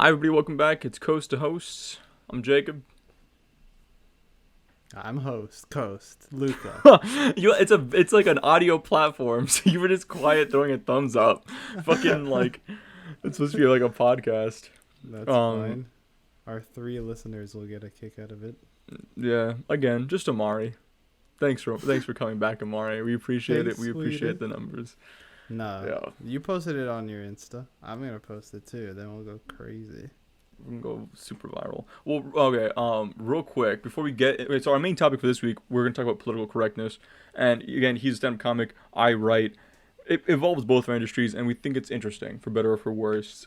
Hi, everybody. Welcome back. It's Coast to Hosts. I'm Jacob. I'm Coast, Luca. It's like an audio platform, so you were just quiet, throwing a thumbs up. Fucking like, it's supposed to be like a podcast. That's Um, fine. Our 3 listeners will get a kick out of it. yeah. Again, just Amari. Thanks for coming back, Amari. We appreciate it. Thanks, We appreciate sweetie. the numbers. No, Yeah. you posted it on your Insta. I'm gonna post it too. Then we'll go crazy. We can go super viral. Well, okay. Real quick before we get so our main topic for this week, we're gonna talk about political correctness. And again, he's a stand-up comic. I write. It involves both our industries, and we think it's interesting, for better or for worse.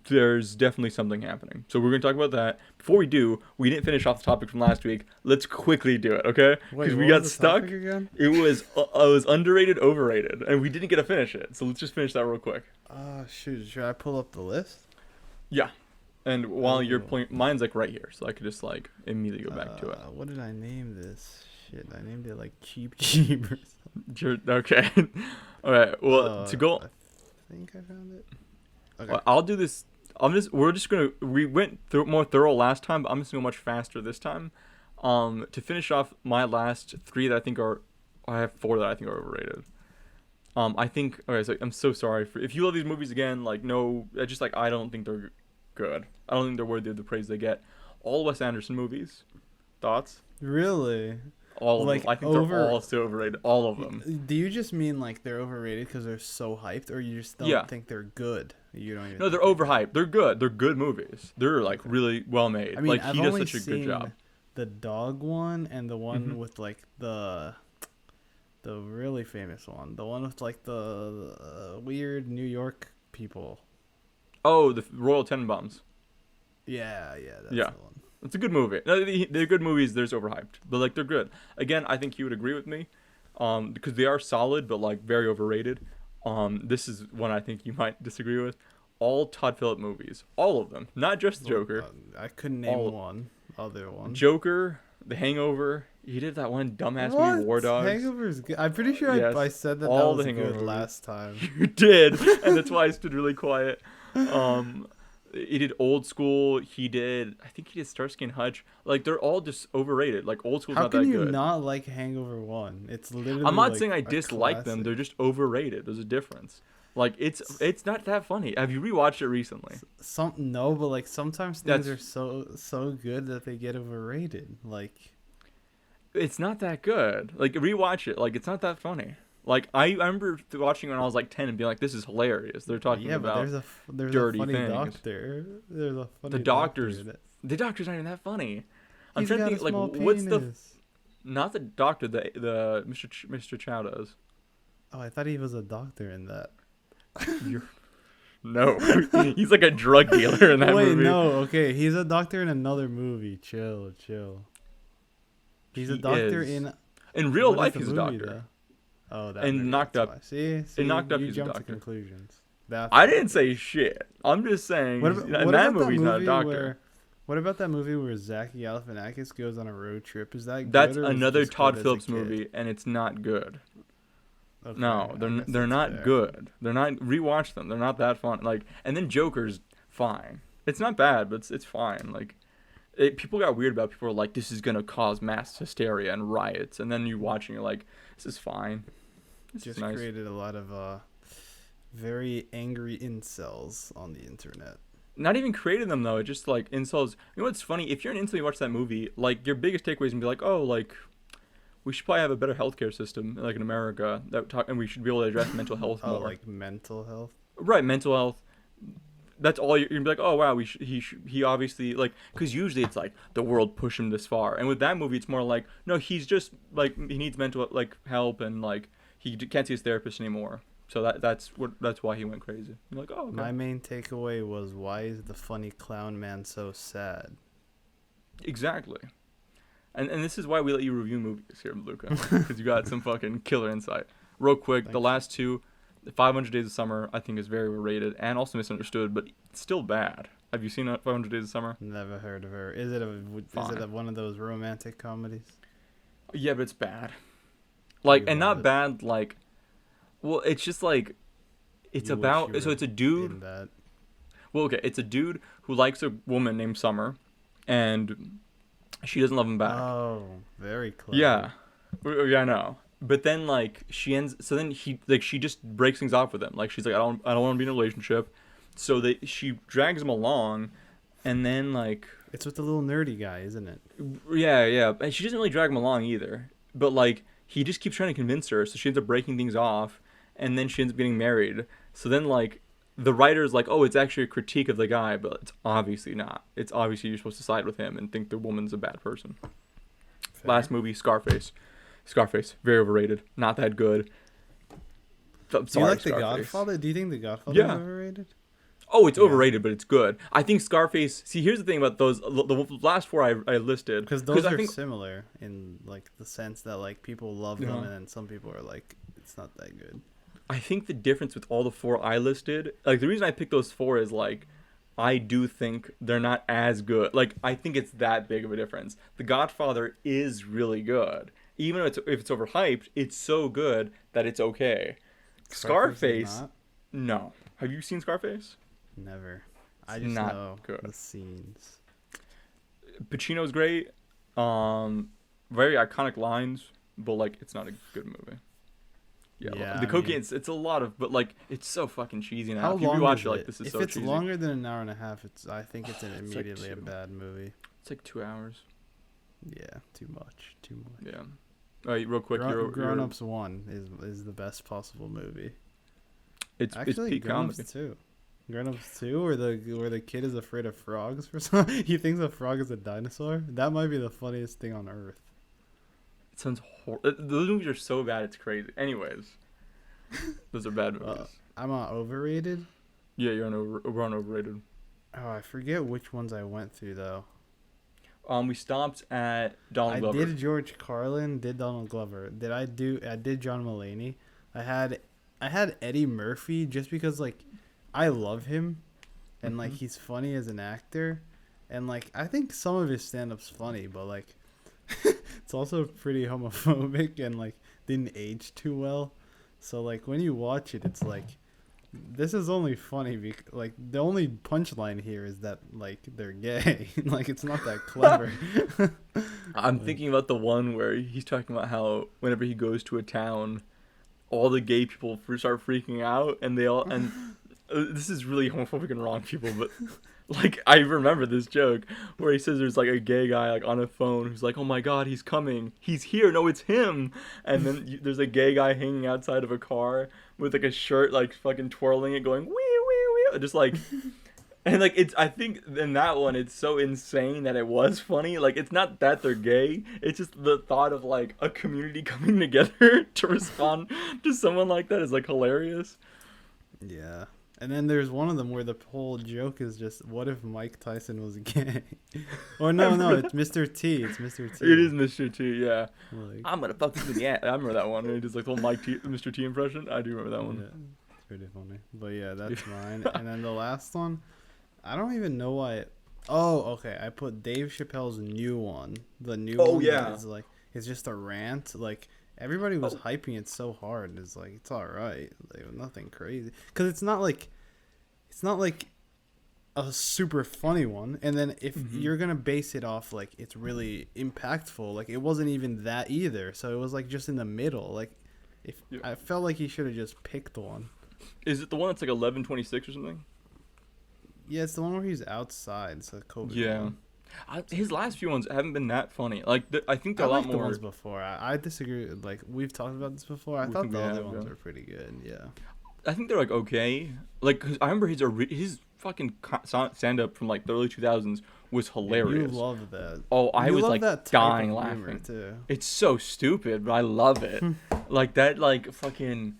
There's definitely something happening. So we're gonna talk about that. Before we do, we didn't finish off the topic from last week. Let's quickly do it, okay? Wait, Because we what got was the stuck. topic again? It was underrated, overrated, and we didn't get to finish it. So let's just finish that real quick. Shoot. Should I pull up the list? Yeah. And while you're Oh. playing, mine's like right here, so I could just like immediately go back to it. What did I name this? Shit, I named it like Cheap Cheap or something. Okay. All right. Well, to go, I think I found it. Okay. well, I'll do this. We went through more thorough last time, but I'm just gonna go much faster this time. To finish off my last three that I have four that I think are overrated. I think. Okay, so I'm so sorry if you love these movies again. Like, no, I don't think they're good. I don't think they're worthy of the praise they get. All Wes Anderson movies. Thoughts? Really? All of Like, them. I think they're all so overrated. All of them. Do you just mean like they're overrated because they're so hyped, or you just don't Yeah. think they're good? You don't even. No, they're think overhyped. They're good. They're good movies. They're like Okay. really well made. I mean, Like I've he does only such a good seen job. the dog one and the one Mhm. with like the really famous one, the one with like the weird New York people. Oh, the Royal Tenenbaums. Yeah, that's Yeah. the one. It's a good movie. No, they're good movies. They're just overhyped, but like they're good. Again, I think you would agree with me, because they are solid, but like very overrated. This is one I think you might disagree with. All Todd Phillip movies, all of them, not just Joker. I couldn't name All- one other one. Joker, The Hangover. He did that one dumbass What? movie, War Dogs. Hangover's good. I'm pretty sure Yes, I said that all was the Hangover good movies. last time. You did, and that's why I stood really quiet. He did Old School. I think he did Starsky and Hutch. Like they're all just overrated. Like Old School's How not that can you good. not like Hangover 1? It's literally I'm not like saying I a dislike them. classic. They're just overrated. There's a difference. Like it's not that funny. Have you rewatched it recently? No, but like sometimes things That's- are so good that they get overrated. Like It's not that good. Like rewatch it. Like it's not that funny. Like I remember watching it when I was like 10 and being like, "This is hilarious." They're talking yeah, but about there's dirty a funny things. doctor. There's a funny The doctor's- doctor that- the doctor's not even that funny. I'm He's trying to got think a like small what's the penis. not the doctor the Mr. Chow does. Oh, I thought he was a doctor in that. You're... No, he's like a drug dealer in that Wait, movie. no, okay, he's a doctor in another movie. Chill. He's a He doctor is. in In real what is life, the he's a movie, doctor. though? Oh, that And movie, Knocked that's Up. why. See, Knocked Up, you he's a jumped to doctor. conclusions. That's I why. didn't say shit. I'm just saying What in about, what that about movie, he's that not a movie doctor. what about that movie where Zach Galifianakis goes on a road trip? Is that That's good, or was it another just Todd good as a Phillips kid? movie, and it's not good. Okay, No, I they're guess they're that's not fair. good. They're not. Rewatch them. They're not that fun. Like, and then Joker's fine. It's not bad, but it's fine. Like, people got weird about. People were like, "This is gonna cause mass hysteria and riots," and then you watching, you're like, "This is fine. This is Just nice." created a lot of very angry incels on the internet. Not even creating them though. It just like incels. You know what's funny? If you're an incel, you watch that movie. Like your biggest takeaway is gonna be like, "Oh, like we should probably have a better healthcare system, like in America, and we should be able to address mental health Oh, more." like mental health. Right, mental health. That's all you're gonna be like. Oh wow, he obviously like, because usually it's like the world pushed him this far, and with that movie it's more like no, he's just like he needs mental like help, and like can't see his therapist anymore. So that's why he went crazy. You're like, oh, okay. My main takeaway was, why is the funny clown man so sad? Exactly. And this is why we let you review movies here, Luca, because you got some fucking killer insight. Real quick, Thank the you. last two, 500 Days of Summer, I think is very overrated and also misunderstood, but it's still bad. Have you seen 500 Days of Summer? Never heard of her. Is it one of those romantic comedies? Yeah, but it's bad. Like, You and love not it. bad, like, well, it's just like, it's You wish about, you so were it's a dude. in that. Well, okay, it's a dude who likes a woman named Summer, and she doesn't love him back. Oh, very clever. Yeah, yeah, I know. But then like she ends, so then she just breaks things off with him. Like she's like, I don't want to be in a relationship. So she drags him along, and then like It's with the little nerdy guy, isn't it? yeah, and she doesn't really drag him along either. But like he just keeps trying to convince her, so she ends up breaking things off, and then she ends up getting married. So then like the writer's like, oh, it's actually a critique of the guy, but it's obviously not. It's obviously you're supposed to side with him and think the woman's a bad person. Fair. Last movie, Scarface. Scarface, very overrated. Not that good. I'm Do sorry, you like The Scarface. Godfather? Do you think The Godfather Yeah. is overrated? Oh, it's Yeah. overrated, but it's good. I think Scarface. See, here's the thing about those. The last four I listed. Because those I are think, similar in like the sense that like people love them, Yeah. and then some people are like, it's not that good. I think the difference with all the four I listed, like the reason I picked those four is like, I do think they're not as good. Like I think it's that big of a difference. The Godfather is really good, even if it's overhyped. It's so good that it's okay. Scarface is Scarface, not? no. Have you seen Scarface? Never. I It's just not know good. the scenes. Pacino's great. Very iconic lines, but like it's not a good movie. Yeah, I the cocaine. mean- It's a lot of, but like it's so fucking cheesy now. How If you long rewatch is it, like it? this is If so it's cheesy. longer than an hour and a half, I think it's It's like immediately a 2. bad movie. It's like 2 hours. Yeah, too much. Yeah. All right, real quick. Grown Ups 1 is the best possible movie. It's Actually, peak Grown comedy. Ups 2. Grown Ups 2, where the kid is afraid of frogs for some. He thinks a frog is a dinosaur. That might be the funniest thing on earth. It sounds horrible. Those movies are so bad, it's crazy. Anyways, those are bad movies. I'm on overrated. Yeah, we're on overrated. Oh, I forget which ones I went through though. We stopped at Donald I Glover. did George Carlin, did Donald Glover. I did John Mulaney. I had Eddie Murphy just because like I love him and like he's funny as an actor and like I think some of his stand-up's funny, but like it's also pretty homophobic and like didn't age too well. So like when you watch it, it's like this is only funny like the only punchline here is that like they're gay. Like it's not that clever. I'm thinking about the one where he's talking about how whenever he goes to a town, all the gay people start freaking out, and this is really homophobic and wrong, people, but like I remember this joke where he says there's like a gay guy like on a phone who's like, oh my god, he's coming, he's here, no, it's him, and then there's a gay guy hanging outside of a car with like a shirt like fucking twirling it, going wee wee wee, just like. And like I think in that one it's so insane that it was funny. Like it's not that they're gay, it's just the thought of like a community coming together to respond to someone like that is like hilarious. Yeah. And then there's one of them where the whole joke is just, what if Mike Tyson was gay? Or no, it's Mr. T. It's Mr. T. It is Mr. T, yeah. Like, I'm gonna fuck you in the ass. I remember that one. He does like the whole Mr. T impression. I do remember that one. yeah, it's pretty funny. But yeah, that's mine. And then the last one, I don't even know why. Okay. I put Dave Chappelle's new one. The new one. Yeah. Is like, it's just a rant. Like, everybody was hyping it so hard. It's like, it's all right. Like, nothing crazy. Because it's not like a super funny one. And then if you're going to base it off, like, it's really impactful. Like, it wasn't even that either. So it was, like, just in the middle. Like, I felt like he should have just picked one. Is it the one that's like 11:26 or something? Yeah, it's the one where he's outside. So COVID. Yeah. one. His last few ones haven't been that funny. Like I think I they're a lot like the more. ones before. I disagree. Like we've talked about this before. I thought the other ones were pretty good. Yeah. I think they're like okay. Like 'cause I remember his fucking stand up from like the early 2000s was hilarious. You love that. Oh, I You was love like that type dying of humor, laughing. too. It's so stupid, but I love it. Like that, like fucking.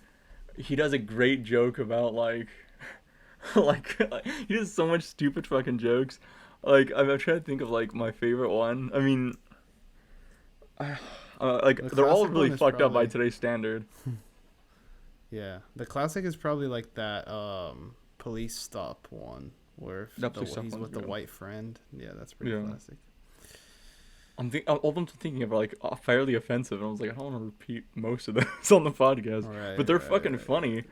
He does a great joke about like, like he does so much stupid fucking jokes. Like I'm trying to think of like my favorite one. I mean, like they're all classic really one is fucked up by probably- today's standard. Yeah, the classic is probably like that police stop one where Police Stop he's one's with the good. white friend. Yeah, that's pretty Yeah. classic. All of them thinking of are like fairly offensive, and I was like, I don't want to repeat most of this on the podcast, but they're fucking funny.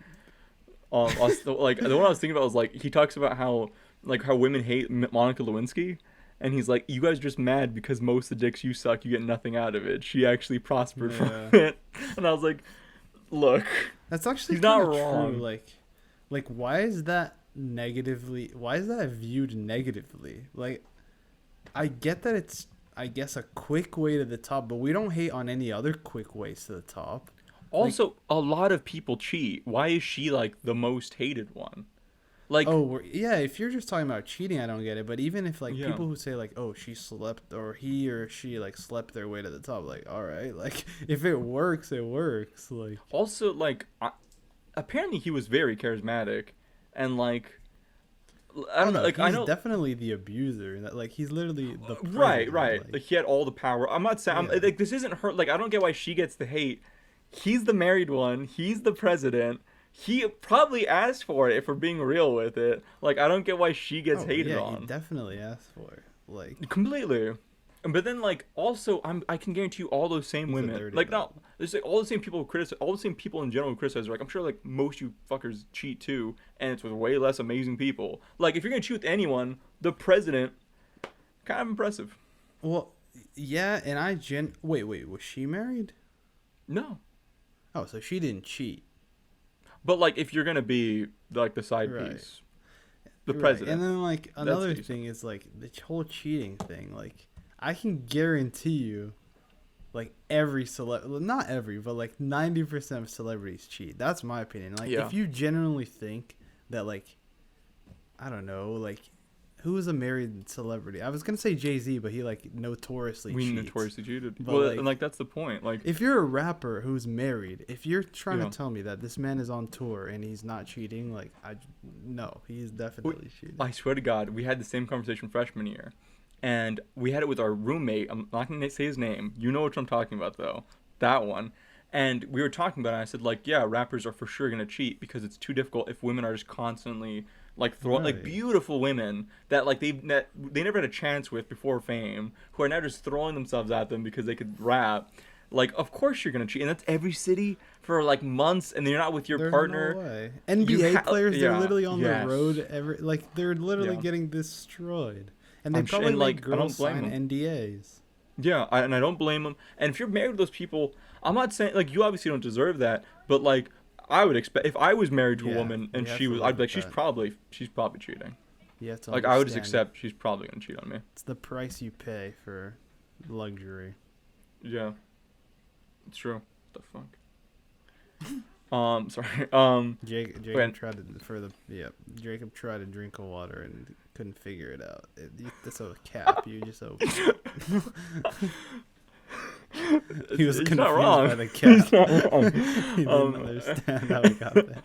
Also, like the one I was thinking about was like he talks about how like how women hate Monica Lewinsky, and he's like, you guys are just mad because most of the dicks you suck, you get nothing out of it. She actually prospered from Yeah. it, and I was like, look, That's actually he's not kind of wrong. true. Like, why is that negatively? Why is that viewed negatively? Like, I get that it's, I guess, a quick way to the top, but we don't hate on any other quick ways to the top. Like, Also, a lot of people cheat. Why is she like the most hated one? Like, oh, yeah, if you're just talking about cheating, I don't get it. But even if, like, yeah. people who say, like, oh, she slept, or he or she, like, slept their way to the top, like, all right. Like, if it works, it works. Like, Also, like, apparently he was very charismatic, and like, I don't know. Like, he's I know. definitely the abuser. That, like, he's literally the Right, president. right. Like, he had all the power. I'm not saying Yeah. like this isn't her. Like, I don't get why she gets the hate. He's the married one. He's the president. He probably asked for it if we're being real with it. Like, I don't get why she gets Oh, hated yeah, on. he definitely asked for it. Like, Completely. But then, like, also, I can guarantee you all those same he's a women, dirty like, dog. no, there's like all the same people who criticize, all the same people in general who criticize. Like, I'm sure, like, most you fuckers cheat too, and it's with way less amazing people. Like, if you're gonna cheat with anyone, the president, kind of impressive. Well, yeah, and wait, was she married? No, Oh, so she didn't cheat. but like, if you're gonna be like the side Right. piece, the Right. president. And then, like, another decent. thing is, like, the whole cheating thing. Like, I can guarantee you, like, every well, not every, but like 90% of celebrities cheat. That's my opinion. Like, Yeah. if you genuinely think that, like, I don't know, like, who is a married celebrity? I was gonna say Jay-Z, but he, like, notoriously We cheats. notoriously cheated. But, Well, like, and like that's the point. Like, if you're a rapper who's married, if you're trying Yeah. to tell me that this man is on tour and he's not cheating, like, no, he's definitely cheating. I swear to God, we had the same conversation freshman year, and we had it with our roommate. I'm not gonna say his name. You know what I'm talking about, though. That one. And we were talking about it. And I said, like, yeah, rappers are for sure gonna cheat because it's too difficult if women are just constantly like like Right. beautiful women that like they never had a chance with before fame, who are now just throwing themselves at them because they could rap. Like, of course you're gonna cheat, and that's every city for like months, and you're not with your There's partner. no way. NBA players, they're Yeah, literally on yes. the road like, they're literally Yeah. getting destroyed. And they I'm sure- probably and, make like, I don't girls blame sign them. NDAs. Yeah, and I don't blame them. And if you're married to those people, I'm not saying like you obviously don't deserve that, but like I would expect if I was married to a Yeah, woman and you have she to was, live I'd be like, with that. she's probably cheating. You have to Like I would just understand accept she's probably gonna cheat on me. it's the price you pay for luxury. Yeah, it's true. What the fuck? Sorry. Jacob When- tried Jacob tried to drink a water and couldn't figure it out. That's a cap. You just opened. He was He's confused not wrong. by the cap. He's not wrong. He didn't understand how he got there.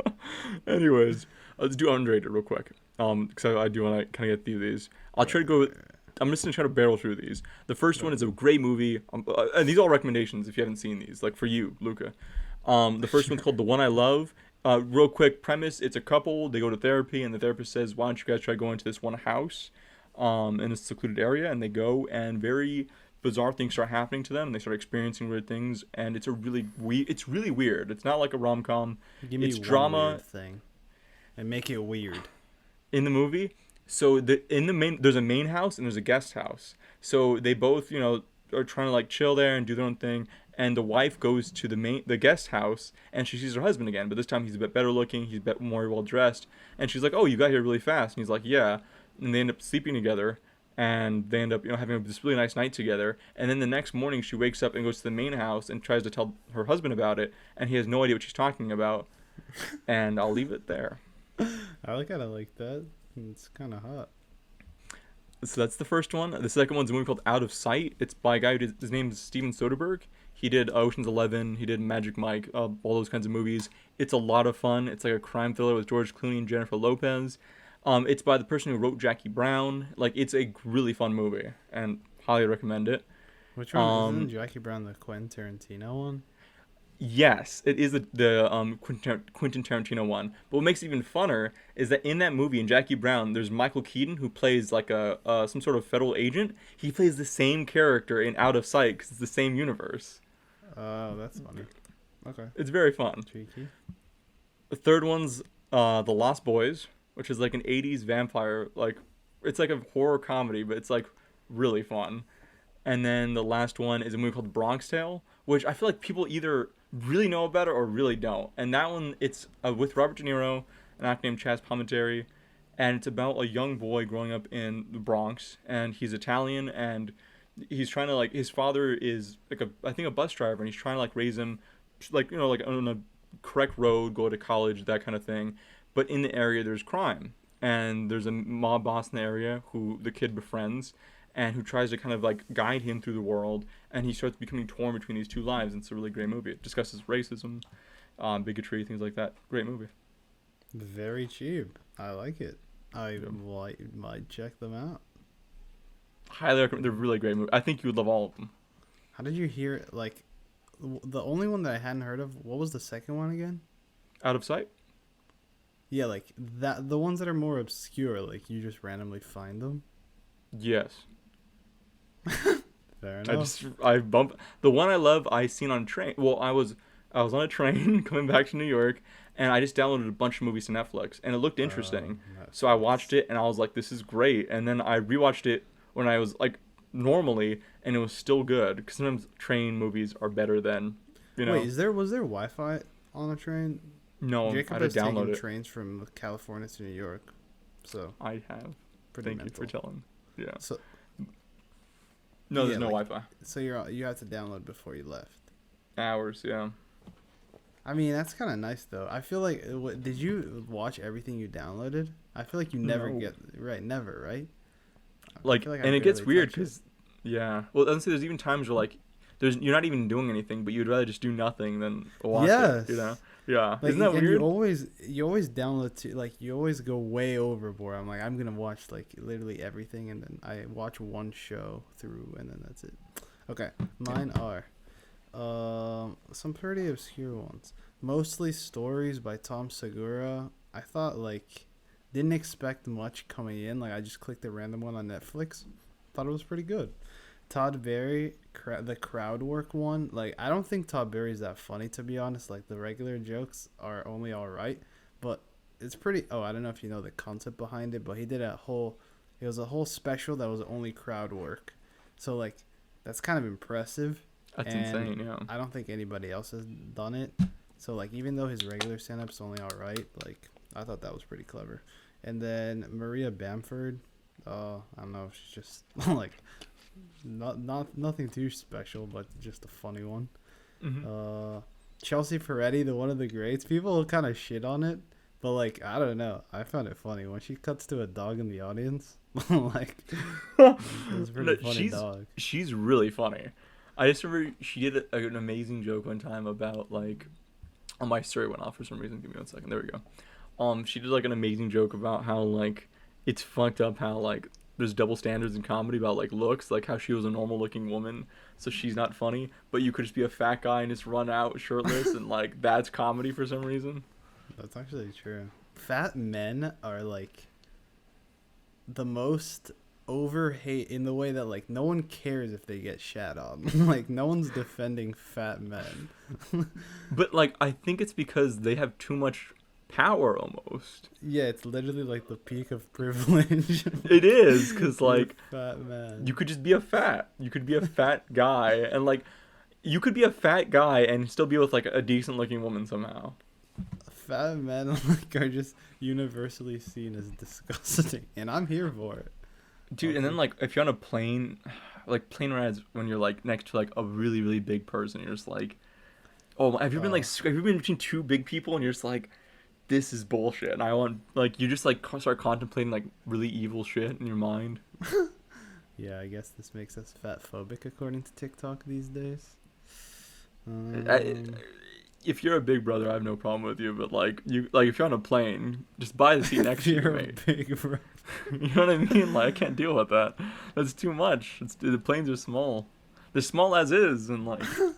Anyways, let's do underrated real quick. Because I do want to kind of get through these. I'll try to go. I'm just gonna try to barrel through these. The first one is a great movie, and these are all recommendations if you haven't seen these. Like for you, Luca. The first one's called The One I Love. Real quick premise: it's a couple. They go to therapy, and the therapist says, "Why don't you guys try going to this one house, in a secluded area?" And they go, and very bizarre things start happening to them. And they start experiencing weird things, and it's it's really weird. It's not like a rom com. Give me It's one drama. weird thing and make it weird. In the movie. So there's a main house and there's a guest house. So they both, are trying to like chill there and do their own thing. And the wife goes to the guest house and she sees her husband again, but this time he's a bit better looking, he's a bit more well dressed. And she's like, "Oh, you got here really fast." And he's like, "Yeah." And they end up sleeping together, and they end up, having this really nice night together. And then the next morning she wakes up and goes to the main house and tries to tell her husband about it, and he has no idea what she's talking about. And I'll leave it there. I kind of like that. It's kind of hot. So that's the first one. The second one's a movie called Out of Sight. It's by a guy his name is Steven Soderbergh. He did Ocean's 11. He did Magic Mike. All those kinds of movies. It's a lot of fun. It's like a crime thriller with George Clooney and Jennifer Lopez. It's by the person who wrote Jackie Brown. Like, it's a really fun movie, and highly recommend it. Which one? Isn't Jackie Brown the Quentin Tarantino one? Yes, it is the Quentin Tarantino one. But what makes it even funner is that in that movie, in Jackie Brown, there's Michael Keaton, who plays like some sort of federal agent. He plays the same character in Out of Sight because it's the same universe. Oh, that's funny. Okay. It's very fun. Cheeky. The third one's The Lost Boys. which is like an 80s vampire, like it's like a horror comedy, but it's like really fun. And then the last one is a movie called Bronx Tale, which I feel like people either really know about it or really don't. And that one, it's with Robert De Niro, an actor named Chaz Palminteri, and it's about a young boy growing up in the Bronx, and he's Italian, and he's trying to like his father is like I think a bus driver, and he's trying to like raise him, like like on a correct road, go to college, that kind of thing. But in the area, there's crime, and there's a mob boss in the area who the kid befriends, and who tries to kind of like guide him through the world, and he starts becoming torn between these two lives. And it's a really great movie. It discusses racism, bigotry, things like that. Great movie. Very cheap. I like it. I might check them out. Highly recommend. They're really great movies. I think you would love all of them. How did you hear, like, the only one that I hadn't heard of, what was the second one again? Out of Sight? Yeah, like, that the ones that are more obscure, like, you just randomly find them? Yes. Fair enough. I bump the one I love. I seen on a train. Well, I was on a train coming back to New York, and I just downloaded a bunch of movies to Netflix, and it looked interesting. So I watched it, and I was like, "This is great." And then I rewatched it when I was like normally, and it was still good. Because sometimes train movies are better than, you know. Wait, was there Wi-Fi on the train? No, Jacob I had has to download taken it. trains from California to New York, so I have. pretty Thank mental. you for telling. Yeah. So No, there's yeah, no like, Wi-Fi. so you had to download before you left. Hours, yeah. I mean, that's kind of nice though. I feel like did you watch everything you downloaded? I feel like you never No. never, right? Like, feel like I and it gets barely weird touch it. because, yeah. Well, honestly, there's even times where like, you're not even doing anything, but you'd rather just do nothing than watch it. You know? Yeah. Like, Isn't that and weird? you always download to, like, you always go way overboard. I'm like, I'm gonna watch like literally everything, and then I watch one show through, and then that's it. Okay, mine are some pretty obscure ones. Mostly stories by Tom Segura. I thought, like, didn't expect much coming in. Like, I just clicked a random one on Netflix. Thought it was pretty good. Todd Berry, the crowd work one. Like, I don't think Todd Berry's that funny, to be honest. Like, the regular jokes are only all right, but it's pretty. Oh, I don't know if you know the concept behind it, but he did it was a whole special that was only crowd work. So, like, that's kind of impressive. That's and insane, yeah. I don't think anybody else has done it. So, like, even though his regular stand-up's only all right, like, I thought that was pretty clever. And then Maria Bamford, I don't know, she's just like nothing too special, but just a funny one. Mm-hmm. Chelsea Peretti, the one of the greats. People kind of shit on it, but, like, I don't know. I found it funny when she cuts to a dog in the audience. Like, it was a pretty funny dog. She's really funny. I just remember she did an amazing joke one time about, like, oh, my story went off for some reason. Give me 1 second. There we go. She did, like, an amazing joke about how, like, it's fucked up how, like, there's double standards in comedy about, like, looks, like how she was a normal looking woman, so she's not funny, but you could just be a fat guy and just run out shirtless, and, like, that's comedy for some reason. That's actually true. Fat men are, like, the most over hate in the way that, like, no one cares if they get shat on. Like, no one's defending fat men. But, like, I think it's because they have too much power almost. Yeah, it's literally like the peak of privilege. It is, because, like, fat man. you could just be a fat guy, and, like, you could be a fat guy and still be with, like, a decent looking woman somehow. Fat men, like, are just universally seen as disgusting, and I'm here for it. Dude, and then, like, if you're on a plane, like, plane rides when you're, like, next to, like, a really, really big person, you're just like, oh, have you been between two big people and you're just like, this is bullshit, and I want, like, you just, like, start contemplating, like, really evil shit in your mind. Yeah, I guess this makes us fat phobic according to TikTok these days. If you're a big brother, I have no problem with you, but, like, if you're on a plane, just buy the seat next to you, mate. Big brother. You know what I mean? Like, I can't deal with that. That's too much. The planes are small. They're small as is, and, like... And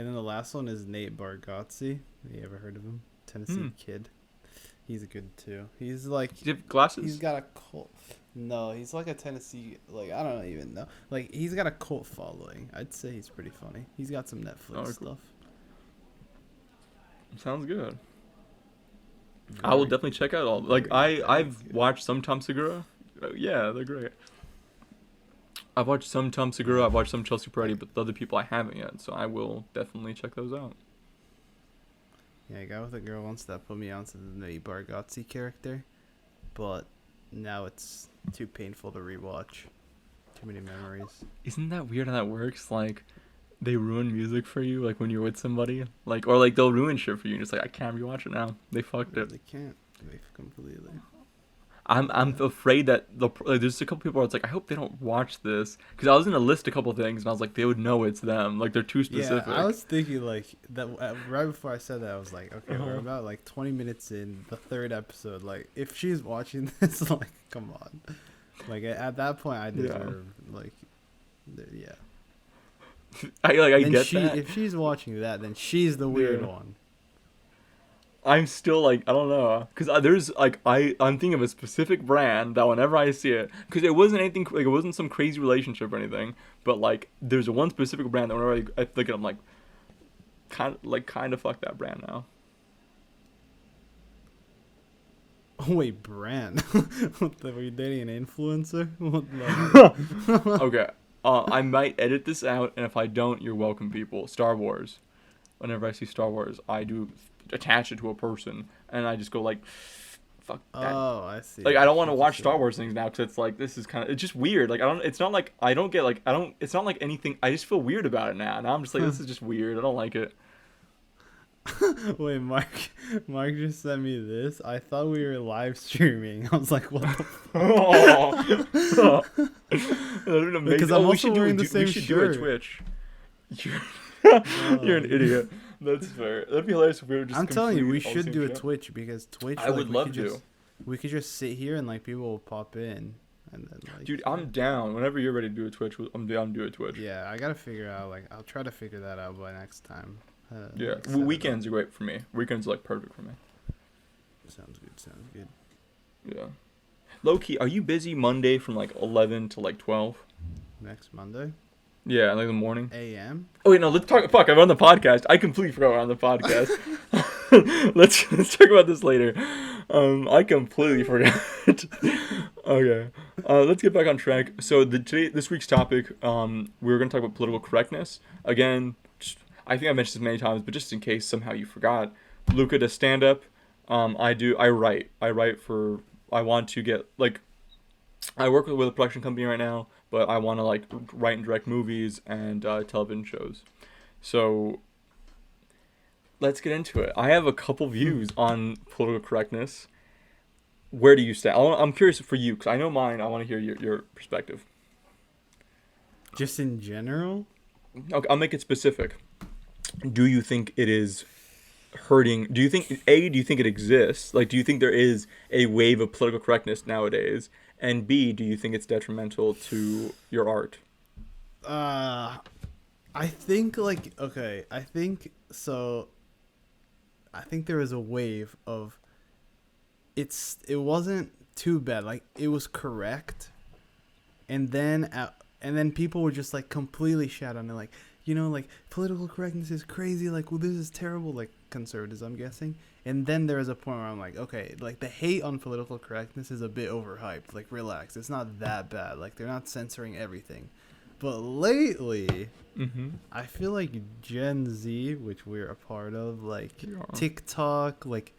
then the last one is Nate Bargatze. You ever heard of him? Tennessee kid. He's good too. He's like... Does he have glasses? He's got a cult... No, he's like a Tennessee... Like, I don't even know. Like, he's got a cult following. I'd say he's pretty funny. He's got some Netflix stuff. Sounds good. I will Very, definitely check out all. Like very I've good. watched some Tom Segura. Yeah, they're great. I've watched some Tom Segura. Yeah. I've watched some Chelsea I, Peretti, but the other people I haven't yet. So I will definitely check those out. yeah, I got with a girl once that put me onto the Nate Bargatze character, but now it's too painful to rewatch. Too many memories. Isn't that weird how that works? Like, they ruin music for you, like when you're with somebody, like, or like they'll ruin shit for you. And it's like I can't rewatch it now. They fucked it. They can't. They completely. I'm Yeah. afraid that like, there's a couple people where it's like I hope they don't watch this because I was gonna list a couple things and I was like they would know it's them. Like they're too Yeah, I specific. was thinking like that right before I said that. I was like, okay, we're Uh-huh. about like 20 minutes in the third episode. Like, if she's watching this, like, come on. Like at that point, I Yeah. deserve like, yeah. I Then get that. if she's watching that, then she's the weird Yeah. one. I'm still like I don't know because there's like I'm thinking of a specific brand that whenever I see it because it wasn't anything like it wasn't some crazy relationship or anything but like there's one specific brand that whenever I think of, I'm like kind of fuck that brand now. Oh wait, brand. Were you dating an influencer? What, like, Okay, I might edit this out and if I don't, you're welcome, people. Star Wars. Whenever I see Star Wars, I do attach it to a person and I just go like, fuck that. oh, I see. Like I don't want to What you watch said. Star Wars things now because it's like this is kind of it's just weird. Like I don't. It's not like I don't get like I don't. It's not like anything. I just feel weird about it now. Now I'm just like this is just weird. I don't like it. Wait, Mark just sent me this. I thought we were live streaming. I was like, what the Oh. Because I'm also wearing the same We should do a shirt. Twitch. You're, Oh. you're an idiot. That's fair. That'd be hilarious if we were just. I'm telling you, we completely all the should same do a shit. Twitch because Twitch. I like, would we love could to. Just, we could just sit here and like people will pop in, and then like. Dude, I'm down. Whenever you're ready to do a Twitch, I'm down to do a Twitch. Yeah, I gotta figure out. Like, I'll try to figure that out by next time. Yeah. Like, set it up. Weekends are great for me. Weekends are like perfect for me. Sounds good. Sounds good. Yeah. Low key, are you busy Monday from like 11 to like 12? Next Monday, Yeah, like the morning. a.m. Oh wait, no, let's talk. Fuck, I'm on the podcast. I completely forgot we're on the podcast. let's talk about this later. I completely forgot. Okay, let's get back on track. So this week's topic, we were gonna talk about political correctness again. I think I mentioned this many times, but just in case somehow you forgot, Luca does stand up. I write. I want to get like. I work with a production company right now, but I want to like write and direct movies and television shows. So let's get into it. I have a couple views on political correctness. Where do you stand? I'm curious for you because I know mine. I want to hear your perspective. Just in general. Okay, I'll make it specific. Do you think it is hurting? Do you think do you think it exists? Like, do you think there is a wave of political correctness nowadays? And B, do you think it's detrimental to your art? I think like okay. I think so. I think there was a wave of. It wasn't too bad. Like it was correct, and then people were just like completely shat on it. Like like political correctness is crazy. Like well, this is terrible. Like conservatives, I'm guessing. And then there was a point where I'm like, okay, like the hate on political correctness is a bit overhyped. Like relax, it's not that bad. Like they're not censoring everything. But lately, I feel like Gen Z, which we're a part of, like Yeah. TikTok, like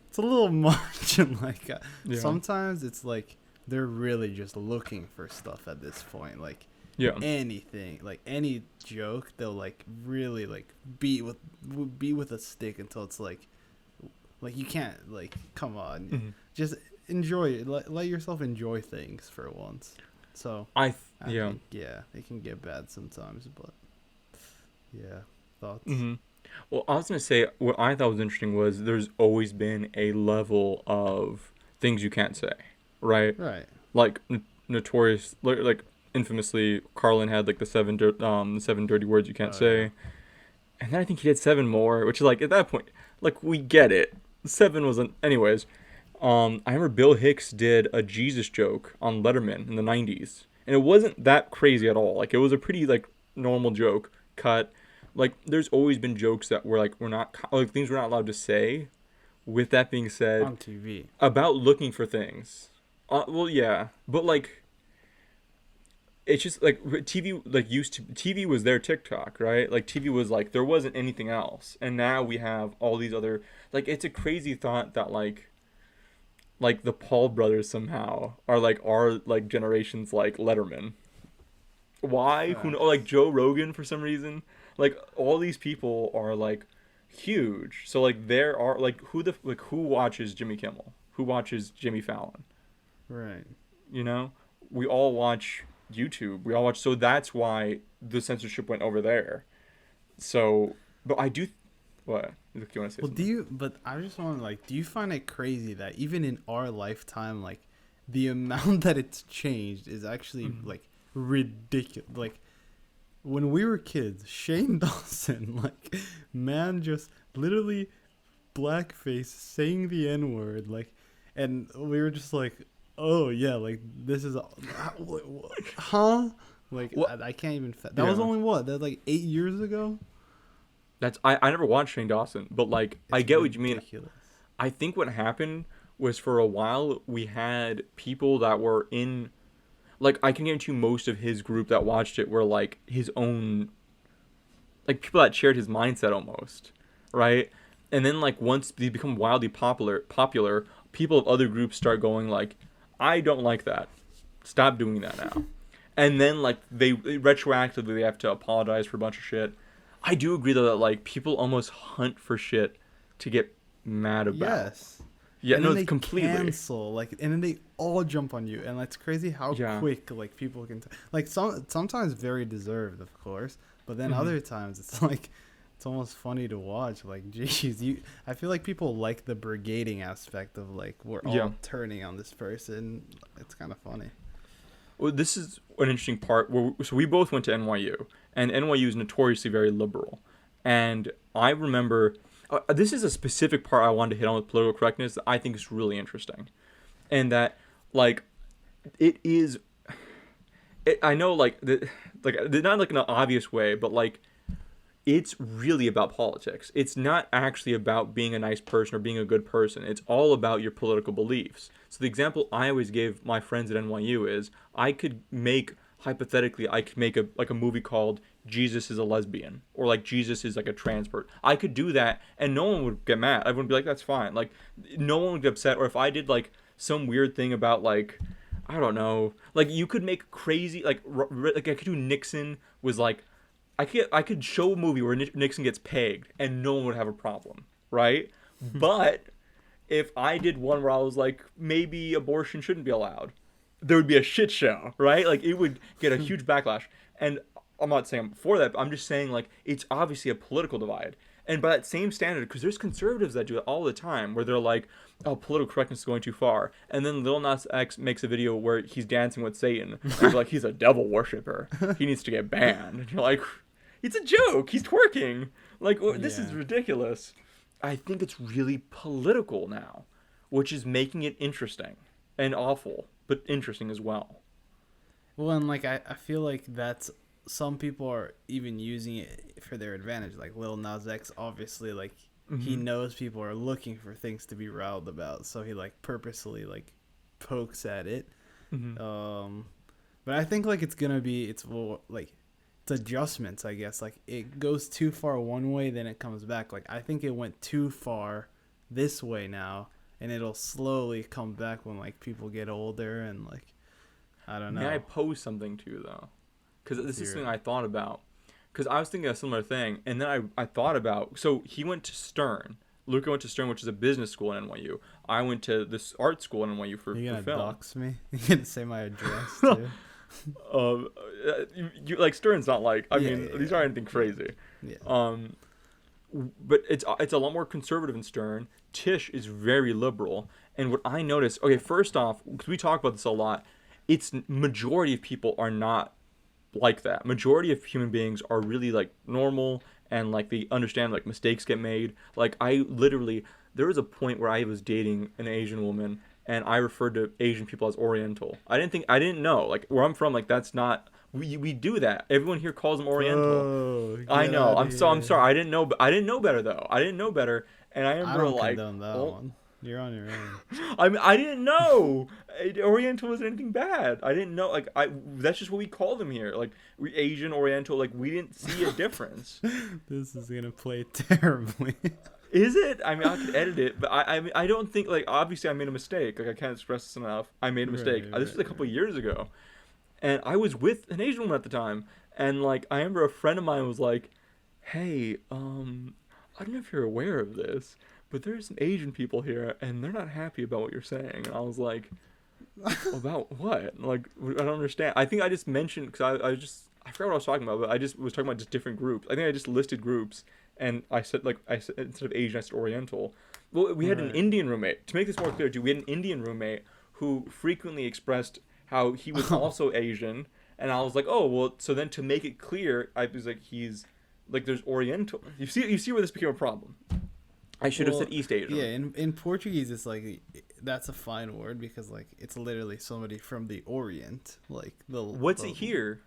it's a little much. And like Yeah. sometimes it's like they're really just looking for stuff at this point. Like Yeah. anything, like any joke, they'll like really like beat with a stick until it's like you can't like come on, just enjoy it. Let yourself enjoy things for once. So I think, yeah, it can get bad sometimes, but yeah, thoughts. Well, I was gonna say what I thought was interesting was there's always been a level of things you can't say, right? Right. Like notorious, like infamously, Carlin had like the seven dirty words you can't say, Yeah. and then I think he did 7 more, which is like at that point, like we get it. 7 wasn't, anyways. I remember Bill Hicks did a Jesus joke on Letterman in the 90s, and it wasn't that crazy at all. Like it was a pretty like normal joke cut. Like there's always been jokes that were like we're not like things we're not allowed to say, with that being said, On TV. about looking for things. Well, yeah, but like it's just like TV like used to TV was their TikTok, right? Like TV was like there wasn't anything else. And now we have all these other like it's a crazy thought that like the Paul brothers somehow are like our like generation's like Letterman. Why? Who know? Like Joe Rogan for some reason. Like all these people are like huge. So like there are like who watches Jimmy Kimmel? Who watches Jimmy Fallon? Right. You know? We all watch YouTube. We all watch so that's why the censorship went over there. So but I do what? You want to say Well, something? but I just want to like, do you find it crazy that even in our lifetime, like, the amount that it's changed is actually like ridiculous? Like, when we were kids, Shane Dawson, like, man, just literally blackface saying the N word, like, and we were just like, oh yeah, like this is, huh? Like, What? I can't even. That was Yeah. only what? That was like 8 years ago. That's I never watched Shane Dawson, but like I It's get what you mean. ridiculous. I think what happened was for a while we had people that were in like I can guarantee you most of his group that watched it were like his own like people that shared his mindset almost, right? And then like once they become wildly popular, people of other groups start going like I don't like that. Stop doing that now. And then like they retroactively they have to apologize for a bunch of shit. I do agree though that like people almost hunt for shit to get mad about. Yes. Yeah, And no, then it's they completely. cancel, like, and then they all jump on you, and it's crazy how Yeah. quick like people can like sometimes very deserved, of course, but then Mhm. other times it's like it's almost funny to watch. Like, geez, I feel like people like the brigading aspect of like we're all Yeah. turning on this person. It's kind of funny. Well, this is an interesting part. So we both went to NYU, and NYU is notoriously very liberal. And I remember this is a specific part I wanted to hit on with political correctness that I think is really interesting, and that like it is. I know like not like in an obvious way, but like it's really about politics. It's not actually about being a nice person or being a good person. It's all about your political beliefs. So the example I always give my friends at NYU is I could make a movie called Jesus is a lesbian or like Jesus is like a trans person. I could do that and no one would get mad. Everyone would be like that's fine. Like no one would get upset. Or if I did like some weird thing about like I don't know, like you could make crazy like I could do Nixon was like I could show a movie where Nixon gets pegged and no one would have a problem, right? But if I did one where I was like, maybe abortion shouldn't be allowed, there would be a shit show, right? Like it would get a huge backlash. And I'm not saying I'm for that, but I'm just saying like it's obviously a political divide. And by that same standard, because there's conservatives that do it all the time, where they're like, "Oh, political correctness is going too far," and then Lil Nas X makes a video where he's dancing with Satan, and they're like, "He's a devil worshiper. He needs to get banned." And you're like, "It's a joke. He's twerking. Like this is Yeah. ridiculous." I think it's really political now, which is making it interesting and awful, but interesting as well. Well, and like I feel like that's some people are even using it for their advantage. Like Lil Nas X, obviously, like he knows people are looking for things to be riled about, so he like purposely like pokes at it. Mm-hmm. But I think like it's adjustments. I guess like it goes too far one way, then it comes back. Like I think it went too far this way now, and it'll slowly come back when like people get older and like I don't know. May I pose something to you though? Because this is Hear something it. I thought about. Because I was thinking a similar thing, and then I thought about. So he went to Stern. Luca went to Stern, which is a business school in NYU. I went to this art school in NYU for You gonna film. dox me? You gonna say my address too? You like Stern's not like. I Yeah, mean, yeah, these yeah. aren't anything crazy. Yeah. But it's a lot more conservative in Stern. Tisch is very liberal, and what I noticed. Okay, first off, because we talk about this a lot, it's majority of people are not like that. Majority of human beings are really like normal and like they understand like mistakes get made. Like I literally there was a point where I was dating an Asian woman and I referred to Asian people as Oriental. I didn't know like where I'm from like that's not we do that. Everyone here calls them Oriental. Oh, I get know. outta I'm here. sorry. I didn't know better though. I didn't know better. And I I remember don't like, condone that oh, one. You're on your own. I mean, I didn't know Oriental was anything bad. I didn't know. Like, that's just what we call them here. Like, we Asian, Oriental. Like, we didn't see a difference. This is gonna play terribly. Is it? I mean, I could edit it, but I mean, I don't think like obviously I made a mistake. Like, I can't express this enough. I made a mistake. Right, This was a couple right. years ago, and I was with an Asian woman at the time, and like I remember a friend of mine was like, "Hey, I don't know if you're aware of this, but there's some Asian people here, and they're not happy about what you're saying." And I was like, "About what? Like, I don't understand." I think I just mentioned because I forgot what I was talking about, but I just was talking about just different groups. I think I just listed groups, and I said instead of Asian, I said Oriental. Well, we had an Right. Indian roommate. To make this more clear, too, we had an Indian roommate who frequently expressed how he was also Asian, and I was like, "Oh, well." So then to make it clear, I was like, "He's like there's Oriental." You see where this became a problem. I should have said Well, East yeah. Asian. In Portuguese, it's like that's a fine word because like it's literally somebody from the Orient. Like What's the it here?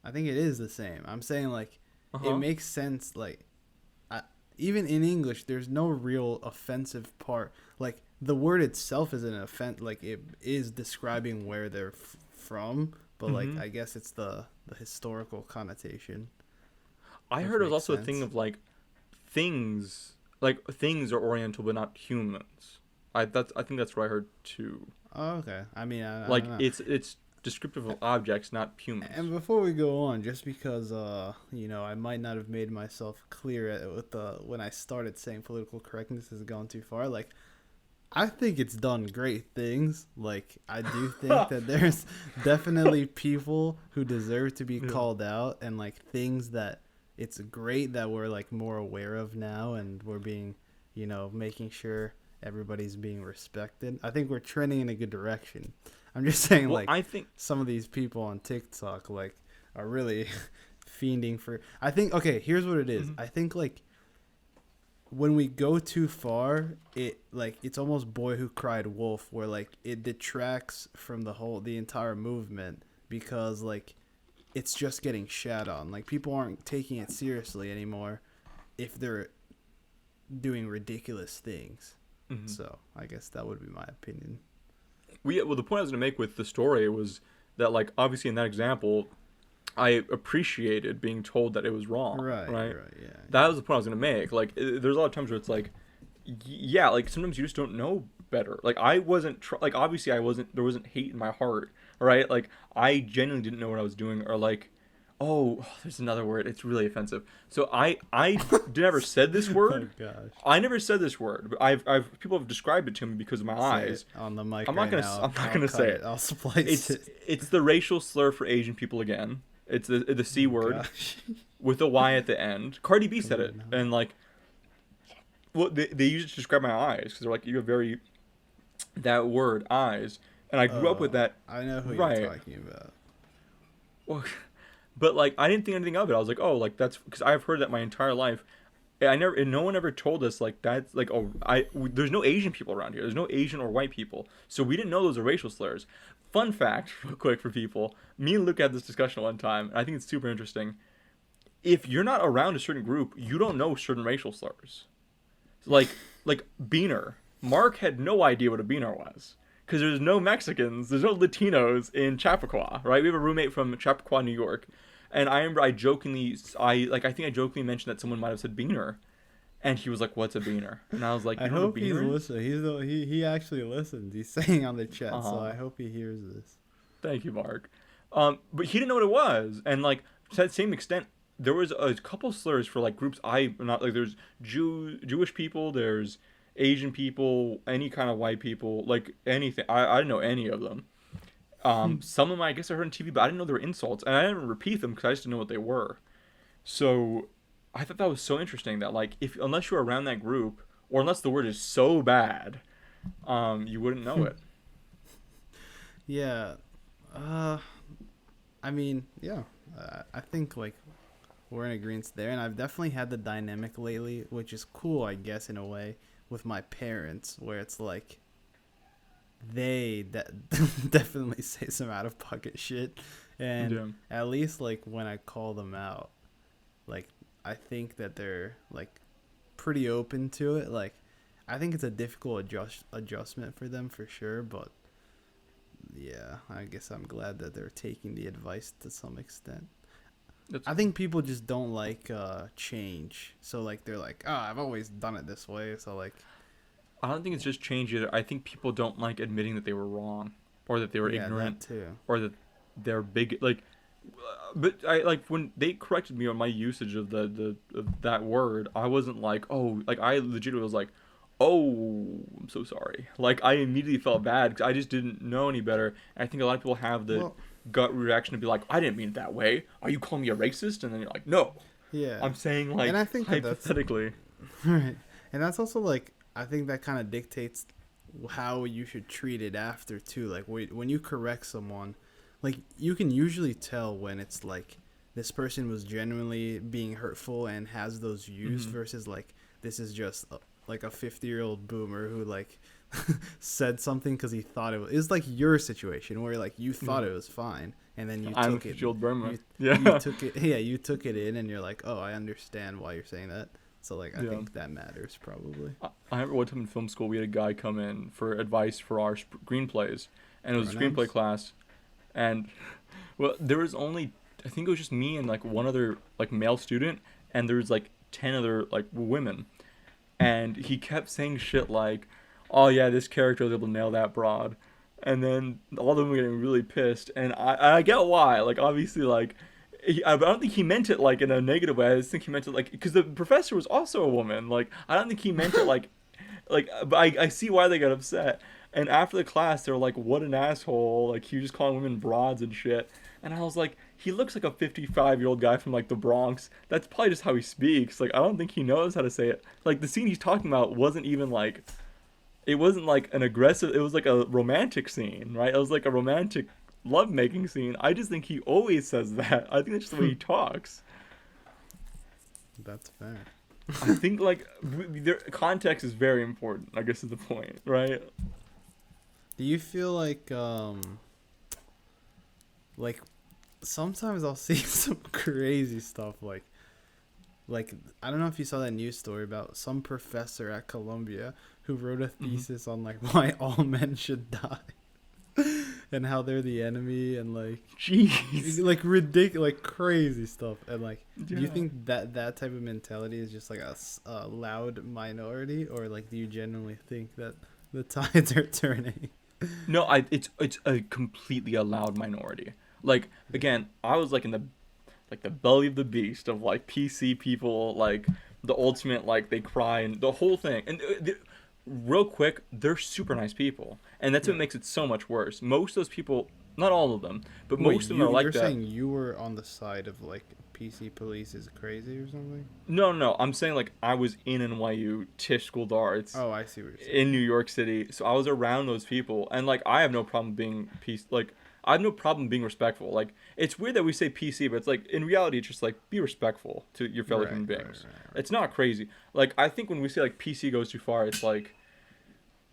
I think it is the same. I'm saying like Uh it huh. makes sense. Like even in English, there's no real offensive part. Like the word itself is an offense. Like it is describing where they're from, but like Mm-hmm. I guess it's the historical connotation, I which heard it was makes also a thing sense. of like things are Oriental but not humans. I think that's what I heard too. Oh, okay. I mean, I Like don't know. it's descriptive of objects, not And humans. before we go on, just because I might not have made myself clear with the when I started saying political correctness has gone too far. Like, I think it's done great things. Like, I do think yeah. that there's definitely people who deserve to be called out, and like things that it's great that we're like more aware of now, and we're being, making sure everybody's being respected. I think we're trending in a good direction. I'm just saying, Well, like, I think. some of these people on TikTok like are really fiending for. I think okay, here's what it is. Mhm. I think like when we go too far, it's almost boy who cried wolf, where like it detracts from the entire movement because like it's just getting shat on. Like people aren't taking it seriously anymore if they're doing ridiculous things. Mhm. So I guess that would be my opinion. Well, the point I was gonna make with the story was that like obviously in that example, I appreciated being told that it was wrong, Right, right? right, yeah. That was the point I was gonna make. Like, there's a lot of times where it's like, yeah, like sometimes you just don't know better. Like, I wasn't like obviously I wasn't there wasn't hate in my heart, right? Like, I genuinely didn't know what I was doing, or like, oh, there's another word. It's really offensive. So I never said this Oh word. gosh. I never said this word, but I've people have described it to me because of my Say it eyes. on the mic I'm not right gonna now. I'm not I'll gonna cut say it. it. I'll splice It's it. it's the racial slur for Asian people again. It's the C Oh word gosh. with a Y at the end. Cardi B Come said on it, now. and like, well, they use it to describe my eyes because they're like you have very that word eyes, and I grew up with that. I know who you're Right. talking about. Well, but like I didn't think anything of it. I was like, oh, like that's because I've heard that my entire life. I never, and no one ever told us like that's like oh there's no Asian people around here. There's no Asian or white people, so we didn't know those are racial slurs. Fun fact, real quick for people. Me and Luke had this discussion one time, and I think it's super interesting. If you're not around a certain group, you don't know certain racial slurs. Like beaner. Mark had no idea what a beaner was because there's no Mexicans, there's no Latinos in Chappaqua, right? We have a roommate from Chappaqua, New York, and I remember I think I jokingly mentioned that someone might have said beaner, and he was like, "What's a beaner?" And I was like, I "You know what a hope he's beaner is?" listening. He actually listens. He's saying on the Uh chat, so huh. I hope he hears this. Thank you, Mark. But he didn't know what it was, and like to that same extent, there was a couple slurs for like groups I not like. There's Jewish people, there's Asian people, any kind of white people, like anything. I didn't know any of them. Some of them I guess I heard on TV, but I didn't know they were insults, and I didn't repeat them because I just didn't know what they were. So I thought that was so interesting that like if unless you're around that group, or unless the word is so bad, you wouldn't know it. Yeah. Uh, I mean, yeah. I think like we're in agreement there, and I've definitely had the dynamic lately, which is cool, I guess, in a way, with my parents, where it's like definitely say some out of pocket shit, and Yeah. at least like when I call them out, like I think that they're like pretty open to it. Like, I think it's a difficult adjustment for them for sure, but yeah, I guess I'm glad that they're taking the advice to some extent. I think people just don't like change. So like they're like, "Oh, I've always done it this way." So like I don't think it's just change either. I think people don't like admitting that they were wrong, or that they were ignorant, that too. or that they're big. Like, but I like when they corrected me on my usage of the of that word. I wasn't like, oh, like I legitimately was like, oh, I'm so sorry. Like I immediately felt bad because I just didn't know any better. And I think a lot of people have the gut reaction to be like, I didn't mean it that way. Are you calling me a racist? And then you're like, no. Yeah. I'm saying like, and I think hypothetically. Right. And that's also like, I think that kind of dictates how you should treat it after too. Like when you correct someone, like you can usually tell when it's like this person was genuinely being hurtful and has those views versus like this is just like a 50-year-old boomer who like said something because he thought it was. It's like your situation where like you thought it was fine and then you took it. You took it. Yeah, you took it in and you're like, oh, I understand why you're saying that. So like I think that matters probably. I remember one time in film school we had a guy come in for advice for our screenplays, and it was a screenplay class, and well there was only I think it was just me and like one other like male student, and there was like 10 other like women, and he kept saying shit like, oh yeah, this character was able to nail that broad, and then all of them were getting really pissed, and I get why, like obviously like. I don't think he meant it like in a negative way. I just think he meant it like because the professor was also a woman. Like I don't think he meant it like but I see why they got upset. And after the class, they were like, "What an asshole!" Like he was just calling women broads and shit. And I was like, he looks like a 55-year-old guy from like the Bronx. That's probably just how he speaks. Like I don't think he knows how to say it. Like the scene he's talking about wasn't even like, it wasn't like an aggressive. It was like a romantic scene, right? It was like a romantic love-making scene. I just think he always says that. I think that's just the way he talks. That's fair. I think like their context is very important, I guess is the point, right? Do you feel like sometimes I'll see some crazy stuff like I don't know if you saw that news story about some professor at Columbia who wrote a thesis on like why all men should die. And how they're the enemy and like jeez, like ridiculous, like crazy stuff. And like do you think that type of mentality is just like a loud minority, or like do you genuinely think that the tides are turning? No, it's a completely a loud minority. Like again, I was like in the belly of the beast of like PC people, like the ultimate like they cry and the whole thing. And real quick, they're super nice people, and that's what makes it so much worse. Most of those people, not all of them, but most of them are like that. You're saying you were on the side of like PC police is crazy or something? No, I'm saying like I was in NYU, Tisch School of Arts. Oh, I see what you're saying. In New York City, so I was around those people, and like I have no problem being I have no problem being respectful. Like it's weird that we say PC, but it's like in reality, it's just like be respectful to your fellow human beings. Right. It's not crazy. Like I think when we say like PC goes too far, it's like.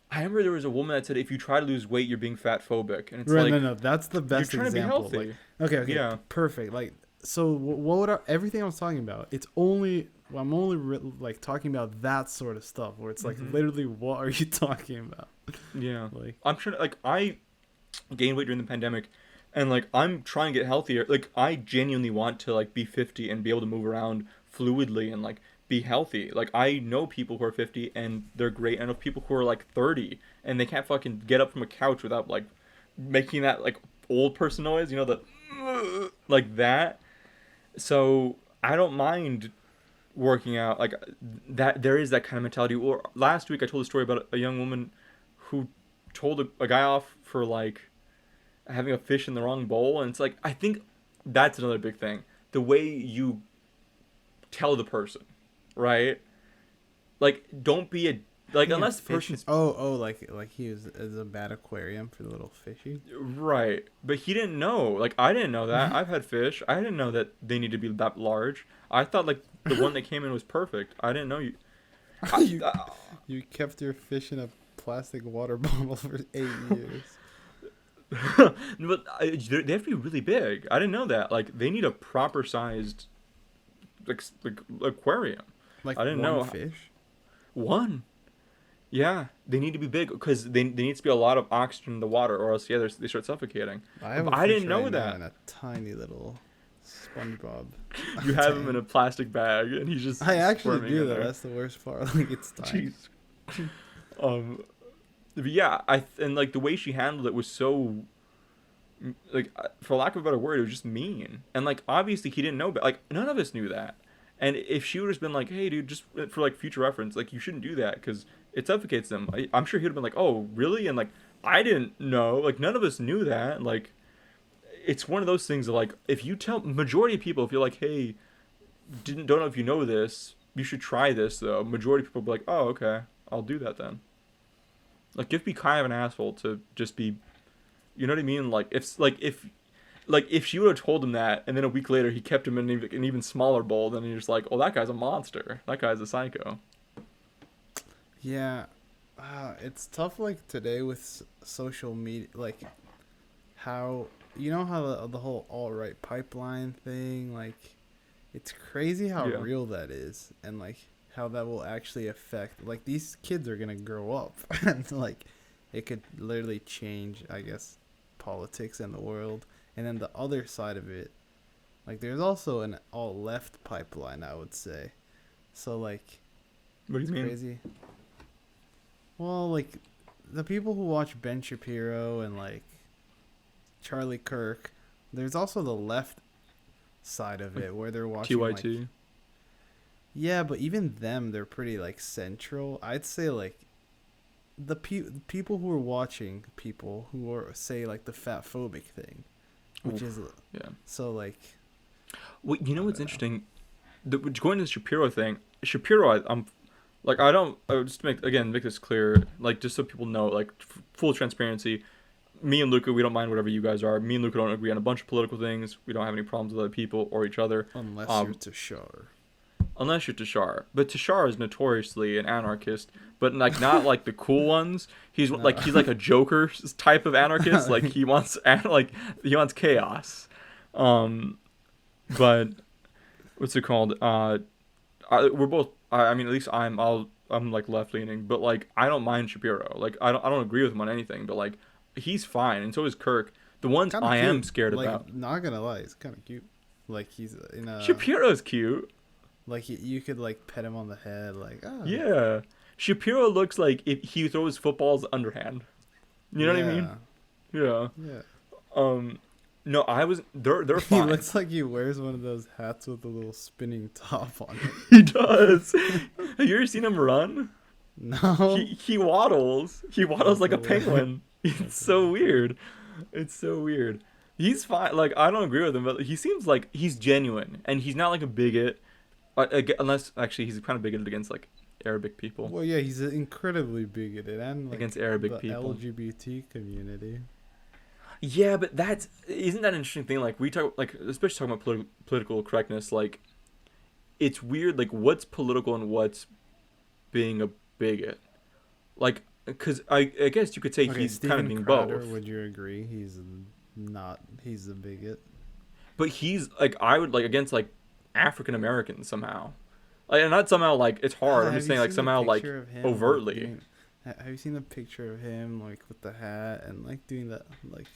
I remember there was a woman that said, if you try to lose weight, you're being fat phobic. And it's like... No, that's the best example. You're trying to be healthy. Like, okay, yeah. Perfect. Like, so what would everything I was talking about, I'm only like talking about that sort of stuff where it's like literally what are you talking about? Yeah. Like I'm trying to, like, I gained weight during the pandemic and like I'm trying to get healthier. Like I genuinely want to like be 50 and be able to move around fluidly and like be healthy. Like I know people who are 50 and they're great. I know people who are like 30 and they can't fucking get up from a couch without like making that like old person noise, you know, the like that. So I don't mind working out like that. There is that kind of mentality. Or last week I told a story about a young woman who told a guy off for like having a fish in the wrong bowl, and it's like I think that's another big thing. The way you tell the person. Right, like don't be a like unless the person's like he is a bad aquarium for the little fishy. Right, but he didn't know. Like I didn't know that. I've had fish. I didn't know that they need to be that large. I thought like the one that came in was perfect. I didn't know you. You kept your fish in a plastic water bottle for 8 years. But they have to be really big. I didn't know that. Like they need a proper sized like aquarium. Like I didn't know fish. One. Yeah, they need to be big because there needs to be a lot of oxygen in the water, or else they start suffocating. I have a I fish didn't know right now that. in a tiny little SpongeBob. You have him in a tank. plastic bag, and he's just I actually squirming do in that. there. That's the worst part. Like it's tiny. Jeez. But yeah, and like the way she handled it was so, like, for lack of a better word, it was just mean. And like obviously he didn't know, but like none of us knew that. And if she would have been like, "Hey, dude, just for like future reference, like you shouldn't do that because it suffocates them," I'm sure he'd have been like, "Oh, really?" And like I didn't know. Like none of us knew that. Like it's one of those things that like if you tell majority of people, if you're like, "Hey, don't know if you know this, you should try this," though. Majority of people will be like, "Oh, okay, I'll do that then." Like you'd be kind of an asshole to just be, you know what I mean? Like if she would have told him that, and then a week later he kept him in an even smaller bowl, then you're just like, oh, that guy's a monster. That guy's a psycho. Yeah, it's tough. Like today with social media, like how how the whole alt-right pipeline thing, like it's crazy how Yeah. real that is, and like how that will actually affect. Like these kids are gonna grow up, and like it could literally change, I guess, politics and the world. And then the other side of it, like there's also an all left pipeline, I would say. So like What do it's you mean? crazy. Well, like the people who watch Ben Shapiro and like Charlie Kirk, there's also the left side of it where they're watching like TYT. yeah, but even them, they're pretty like central. I'd say like people who are watching people who are say like the fat phobic thing, which is Yeah. so like Well, you know what's interesting? Going to the Shapiro thing, Shapiro, I'm like I don't just to make this clear, like just so people know, like full transparency. Me and Luca, we don't mind whatever you guys are. Me and Luca don't agree on a bunch of political things. We don't have any problems with other people or each other. unless you're Tashar. Unless you're Tashar. But Tashar is notoriously an anarchist, but like not like the cool ones. He's No. like a Joker type of anarchist. Like he wants chaos. But what's it called? We're both. I mean, at least I'm like left leaning, but like I don't mind Shapiro. Like I don't agree with him on anything, but like he's fine, and so is Kirk. The ones Kinda I cute. am scared like, about. Not gonna lie, it's kind of cute. Like he's in a Shapiro's cute. like you could like pet him on the head, like oh Yeah. Shapiro looks like if he throws footballs underhand. You know what I mean? Yeah. Yeah. No, they're He fine. looks like he wears one of those hats with a little spinning top on it. He does. Have you ever seen him run? No. He waddles. He waddles like a That's hilarious. penguin. It's so weird. It's so weird. He's fine. Like I don't agree with him, but he seems like he's genuine and he's not like a bigot. Unless actually he's kind of bigoted against like Arabic people. Well, yeah, he's incredibly bigoted and like Against Arabic the people. LGBT community. Yeah, but isn't that an interesting thing? Like we talk, like especially talking about political correctness. Like it's weird. Like what's political and what's being a bigot. Like because I guess you could say Okay, he's Steven kind of being Crowder, both. would you agree? He's a bigot. But he's like I would like against like African Americans somehow. Like and not somehow like it's hard. I'm Have just you saying like seen the somehow like picture of him, like, overtly. have you seen the picture of him like with the hat and like doing that like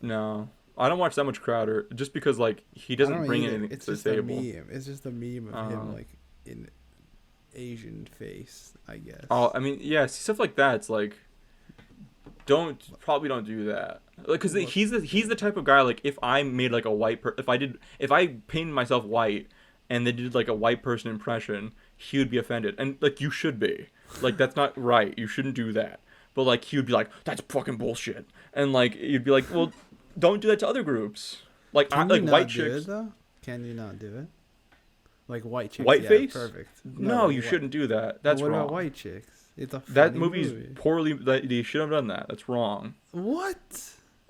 No, I don't watch that much Crowder just because like he I doesn't don't bring either. anything It's to the just a table. meme. It's just a meme of him Oh. like in Asian face, I guess. Oh, I mean, yeah, stuff like that. It's like, probably don't do that. Like, cause Look. he's the type of guy. Like, if I made like a if I painted myself white, and they did like a white person impression, he would be offended, and like you should be. Like that's not right. You shouldn't do that. But like he would be like, that's fucking bullshit, and like you'd be like, well, don't do that to other groups. Like Can like you white not do chicks. it though? Can you not do it? Like white chicks. White yeah, face? Perfect. No, like you whi- shouldn't do that. but That's what wrong. about white chicks? It's a That funny movie's movie. poorly. They should have done that. That's wrong. What?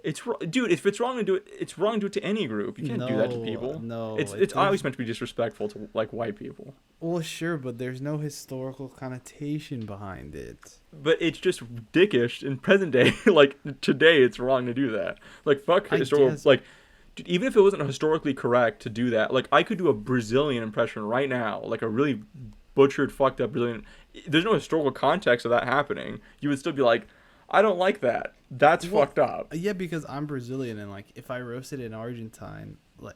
It's dude. If it's wrong to do it, it's wrong to do it to any group. You can't do that to No, people. no, it's like, always there's- meant to be disrespectful to like white people. Well, sure, but there's no historical connotation behind it. But it's just dickish in present day. Like today, it's wrong to do that. Like fuck I historical. guess- Like dude, even if it wasn't historically correct to do that, like I could do a Brazilian impression right now, like a really butchered, fucked up Brazilian. There's no historical context of that happening. You would still be like, I don't like that. That's fucked up. Yeah, because I'm Brazilian, and like if I roasted an Argentine, like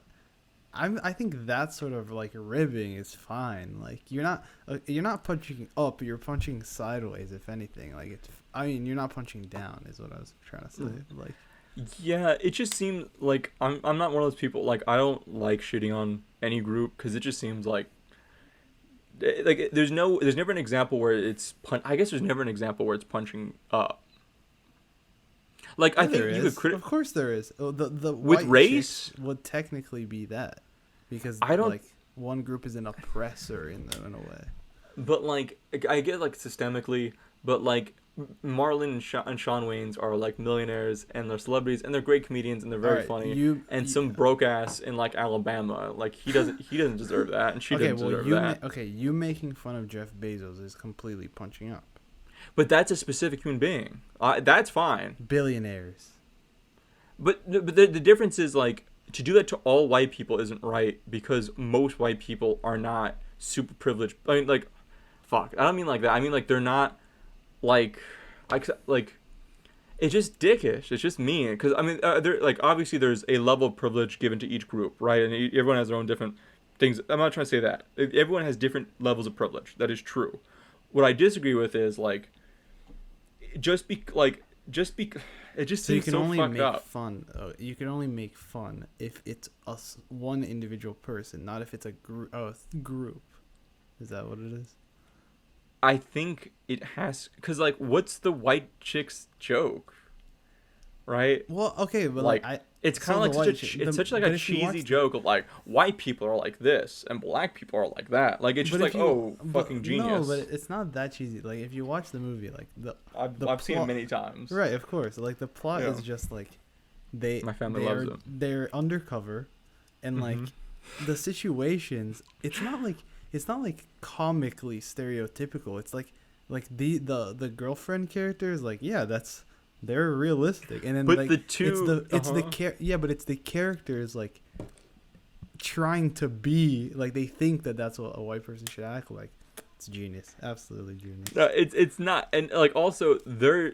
I think that sort of like ribbing is fine. Like you're not punching up, you're punching sideways. If anything, like it's. I mean, you're not punching down, is what I was trying to say. Like. Yeah, it just seems like I'm not one of those people. Like I don't like shitting on any group because it just seems like there's never an example where it's I guess there's never an example where it's punching up. Like Yeah, I think you could Of course there is. Oh, the with white race would technically be that, because I don't like one group is an oppressor in a way. But like I get like systemically, but like Marlon and Sean Wayans are like millionaires and they're celebrities and they're great comedians and they're very funny. Some broke ass in like Alabama, like he doesn't deserve that and she doesn't deserve that. You making fun of Jeff Bezos is completely punching up. But that's a specific human being. That's fine. Billionaires. But the difference is like to do that to all white people isn't right because most white people are not super privileged. I mean like, fuck. I don't mean like that. I mean like they're not. Like it's just dickish. It's just mean. Because I mean, there like obviously there's a level of privilege given to each group, right? And everyone has their own different things. I'm not trying to say that everyone has different levels of privilege. That is true. What I disagree with is like, it just seems so fucked up. You can only make fun if it's one individual person, not if it's a group. Is that what it is? I think it has, because like what's the white chick's joke, right? Well, okay, but like it's kind of like such like a cheesy joke of like white people are like this and black people are like that. Like it's just like fucking genius. No, but it's not that cheesy. Like if you watch the movie, like I've seen it many times. Right, of course. Like the plot is just like my family loves them. They're undercover, and like the situations. It's not like comically stereotypical. It's like the girlfriend character is like, yeah, they're realistic. And then but like the two it's the characters like trying to be like, they think that's what a white person should act like. It's genius. Absolutely genius. It's not. And like also they're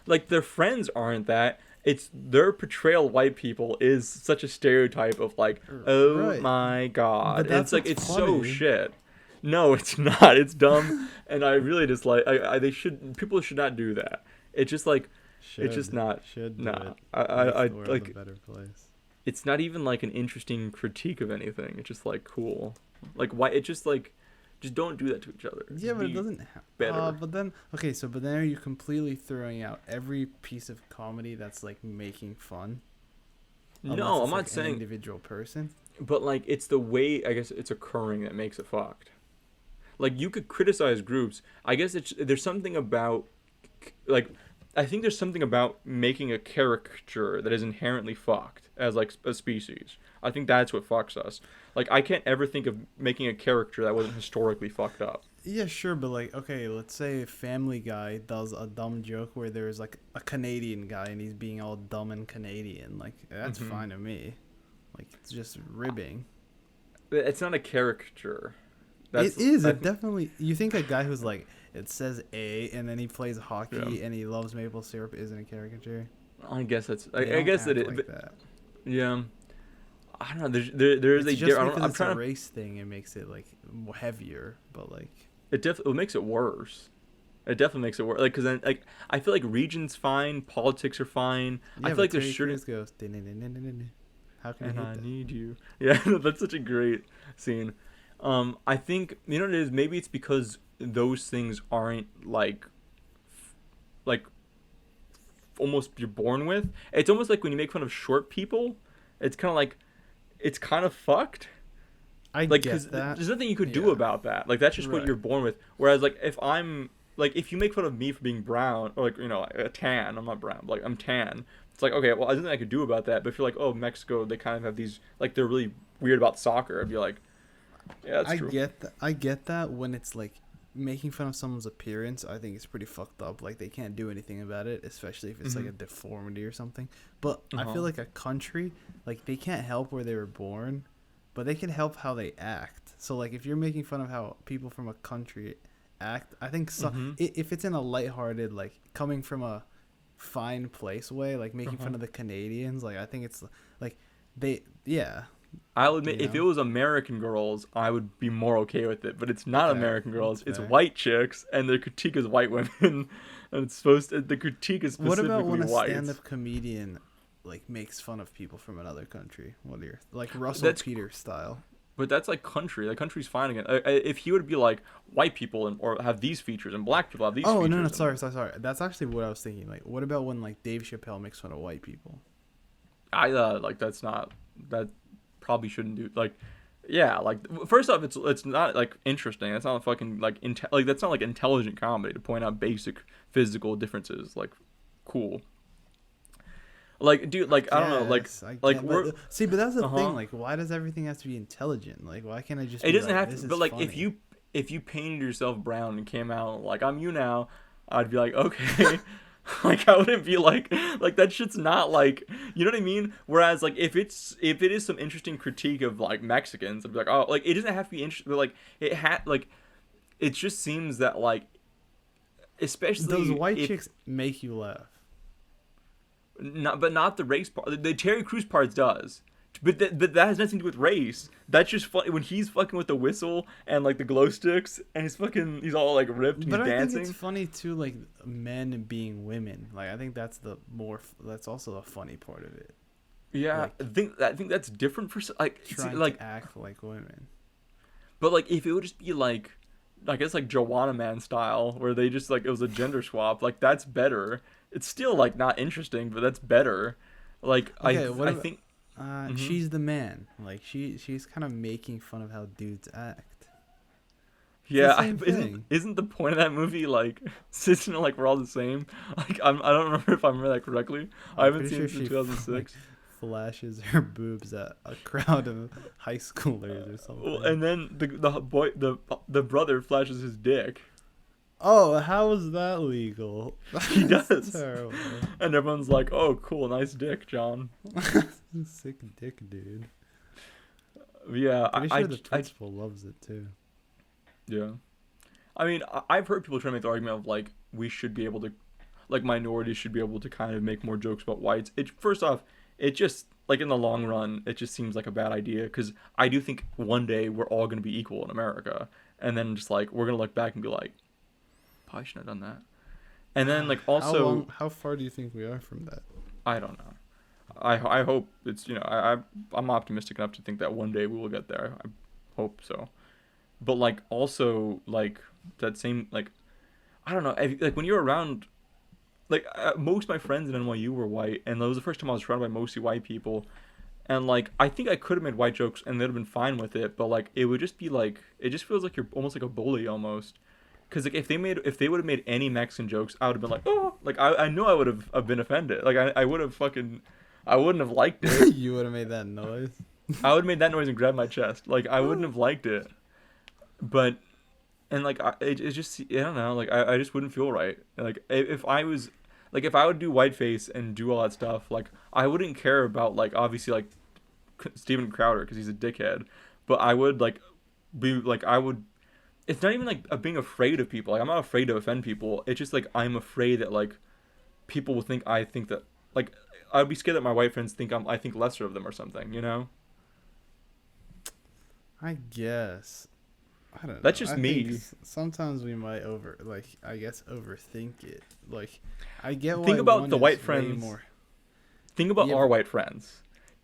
like their friends aren't that. It's their portrayal of white people is such a stereotype of like, oh my god. And it's like it's so shit. No, it's not. It's dumb, and I really just like people should not do that. It's just like it's just not. I like a better place. It's not even like an interesting critique of anything. It's just like cool. Like why? It's just like. Just don't do that to each other. Yeah, but it doesn't. Better. But then are you completely throwing out every piece of comedy that's like making fun? No, I'm not saying an individual person. But like, it's the way I guess it's occurring that makes it fucked. Like you could criticize groups. I guess there's something about like I think there's something about making a caricature that is inherently fucked as like a species. I think that's what fucks us. Like, I can't ever think of making a character that wasn't historically fucked up. Yeah, sure, but like, okay, let's say Family Guy does a dumb joke where there's like a Canadian guy and he's being all dumb and Canadian. Like, that's fine to me. Like, it's just ribbing. It's not a caricature. It is. It definitely. You think a guy who's like, it says A and then he plays hockey and he loves maple syrup isn't a caricature? I guess that's. I guess that it. Like that. Yeah. I don't know. There's it's just because I'm trying a race thing. It makes it like heavier, but like it makes it worse. It definitely makes it worse. Like because then like I feel like region's fine, politics are fine. Yeah, I feel like there shouldn't. Goes, how can I need you? Yeah, that's such a great scene. I think you know what it is. Maybe it's because those things aren't like almost you're born with. It's almost like when you make fun of short people. It's kind of like. It's kind of fucked. I like, get that. There's nothing you could do about that. Like, that's just what you're born with. Whereas, like, if you make fun of me for being brown, or, like, you know, a tan, I'm not brown, but, like, I'm tan. It's like, okay, well, there's nothing I could do about that. But if you're like, oh, Mexico, they kind of have these, like, they're really weird about soccer. I'd be like, yeah, that's true. I get that when it's, like, making fun of someone's appearance, I think it's pretty fucked up. Like, they can't do anything about it, especially if it's like a deformity or something. But I feel like a country, like, they can't help where they were born, but they can help how they act. So like if you're making fun of how people from a country act, I think Mm-hmm. if it's in a lighthearted, like coming from a fine place way, like making Uh-huh. fun of the Canadians, like I think it's like they yeah, I'll you admit, if it know. was American girls, I would be more okay with it. But it's not Okay, American that's girls. It's fair. white chicks, and their critique is white women, and it's supposed to, the critique is What about specifically when a white. stand-up comedian like makes fun of people from another country? What are your like Russell That's Peters style? but that's like country. Like country's fine again. If he would be like white people and or have these features and black people have these Oh no, features and sorry. That's actually what I was thinking. Like, what about when like Dave Chappelle makes fun of white people? I like that's not that probably shouldn't do like yeah like first off it's not like interesting. That's not fucking like like that's not like intelligent comedy to point out basic physical differences. Like cool. Like dude like I don't know I like guess. But we're see, but that's the thing. uh-huh. Like, why does everything have to be intelligent? Like, why can't I just It be doesn't like, have this to is but like funny? if you painted yourself brown and came out like I'm you now, I'd be like okay. Like I wouldn't be like that shit's not like you know what I mean. Whereas like if it is some interesting critique of like Mexicans, I'd be like oh like it doesn't have to be interesting. Like it had like it just seems that like Those especially white if chicks make you laugh. not but not the race part. The Terry Crews part does. But that has nothing to do with race. That's just funny when he's fucking with the whistle and like the glow sticks and he's all like ripped and But he's I think it's dancing. funny too, like men being women. Like, I think that's that's also the funny part of it. Yeah, Like I think that's different for like see, trying like to act like women. but like if it would just be like I guess like Joanna Man style where they just like it was a gender swap, like that's better. It's still like not interesting, but that's better. Like Okay, what I about think hmm she's the man. Like she's kind of making fun of how dudes act. It's the yeah, same isn't thing. the point of that movie like isn't it like we're all the same? Like I don't remember if I remember that correctly. I I'm haven't pretty seen sure it since like 2006. flashes her boobs at a crowd of high schoolers or something. And then the brother flashes his dick. Oh, how is that legal? He That's does. terrible. And everyone's like, "Oh, cool, nice dick, John." Sick dick, dude. Yeah, Pretty sure the principal loves it too. yeah. I mean, I've heard people try to make the argument of like we should be able to, like minorities should be able to kind of make more jokes about whites. It first off, it just like in the long run, it just seems like a bad idea because I do think one day we're all gonna be equal in America, and then just like we're gonna look back and be like, probably shouldn't have done that. And then like also, How far do you think we are from that? I don't know. I hope it's I'm optimistic enough to think that one day we will get there. I hope so. But like also like that same like I don't know like when you're around like most of my friends in NYU were white and that was the first time I was surrounded by mostly white people and like I think I could have made white jokes and they'd have been fine with it but like it would just be like it just feels like you're almost like a bully almost because like if they would have made any Mexican jokes I would have been like oh like I know I would have been offended like I would have fucking I wouldn't have liked it. You would have made that noise. I would have made that noise and grabbed my chest like I wouldn't have liked it but and like it's just I don't know like I just wouldn't feel right like if I was like if I would do whiteface and do all that stuff like I wouldn't care about like obviously like Steven Crowder because he's a dickhead but I would like be like I would it's not even like being afraid of people like I'm not afraid to offend people it's just like I'm afraid that like people will think I think that like I'd be scared that my white friends think I think lesser of them or something you know I guess. I don't know. that's just I think me sometimes we might I guess overthink it. Like, I get why think about one the is white way friends more. think about Yeah, our but white friends.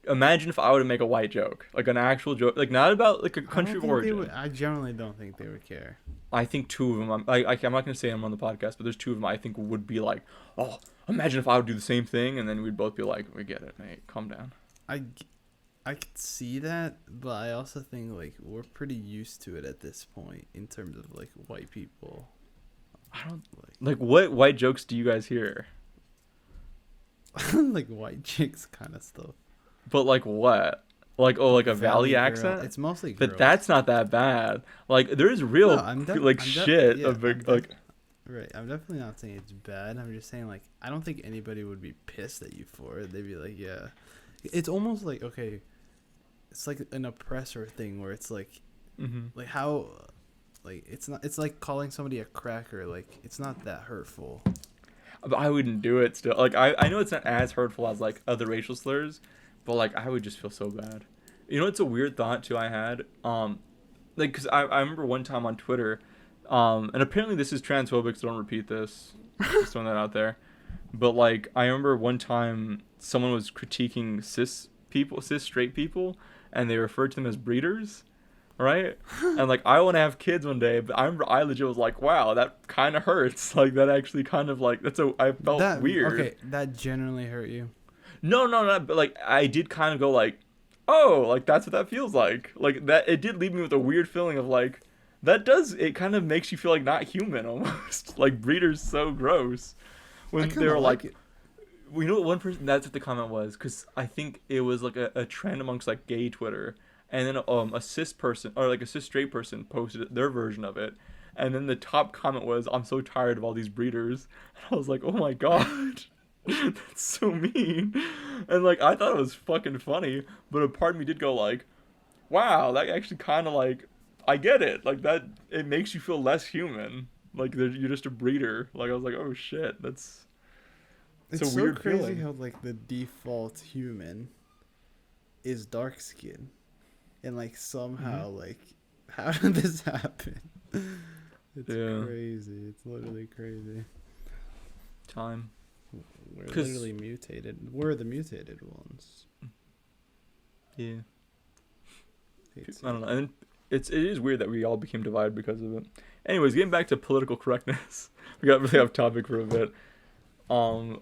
Imagine if I were to make a white joke, like an actual joke, like not about like a I country don't of think they would. origin. I generally don't think they would care. I think two of them. I'm not gonna say them on the podcast, but there's two of them I think would be like, oh, imagine if I would do the same thing, and then we'd both be like, we get it, mate, calm down. I, I could see that, but I also think like we're pretty used to it at this point in terms of like white people. I don't Like like what white jokes do you guys hear? like white chicks kind of stuff. But like what? Like oh, like a Valley valley girl. accent? It's mostly But girls. that's not that bad. Like there's No, real like shit yeah, of like right. I'm definitely not saying it's bad. I'm just saying like I don't think anybody would be pissed at you for it. They'd be like, yeah. It's almost like okay, it's like an oppressor thing where it's like Mm-hmm. Like how, like it's not. It's like calling somebody a cracker. Like it's not that hurtful. But I wouldn't do it still. Like I know it's not as hurtful as like other racial slurs, but like I would just feel so bad. You know, it's a weird thought too. I had like because I remember one time on Twitter, and apparently this is transphobic, so don't repeat this. Just throwing that out there. But like I remember one time someone was critiquing cis straight people, and they referred to them as breeders, right? And like I want to have kids one day, but I remember I legit was like, wow, that kind of hurts. Like that actually kind of like I felt That weird. okay? That generally hurt you. No, no, no. But like I did kind of go like, oh, like that's what that feels like. Like that it did leave me with a weird feeling of like that does it kind of makes you feel like not human almost. Like breeders so gross I when kind they of were like like, it. well, you know what one person that's what the comment was because I think it was like a trend amongst like gay Twitter, and then a cis person or like a cis straight person posted their version of it, and then the top comment was, I'm so tired of all these breeders. And I was like, oh my god. That's so mean. And like I thought it was fucking funny, but a part of me did go like, wow, that actually kind of like I get it. Like that it makes you feel less human. Like you're just a breeder. Like I was like, oh shit, it's a It's so weird crazy feeling. how like the default human is dark skin, and like Hmm. somehow like how did this happen? It's Yeah, crazy. It's literally crazy. time. We're Cause literally mutated. We're the mutated ones. yeah, Hate I don't seeing know. it. And it is weird that we all became divided because of it. Anyways, getting back to political correctness, we got really off topic for a bit. Um,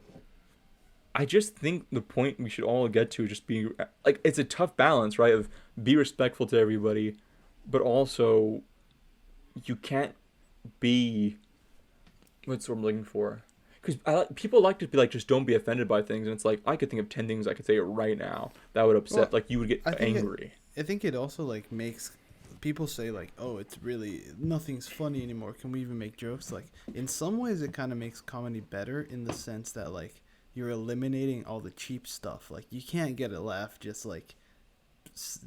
I just think the point we should all get to just be like it's a tough balance, right? Of be respectful to everybody, but also you can't be what's what I'm looking for. Because people like to be like just don't be offended by things, and it's like I could think of 10 things I could say right now that would Well, upset. Like you would get I think it. angry. I think it also like makes people say like, "Oh, it's really nothing's funny anymore. Can we even make jokes?" Like in some ways, it kind of makes comedy better in the sense that like you're eliminating all the cheap stuff. Like you can't get a laugh just like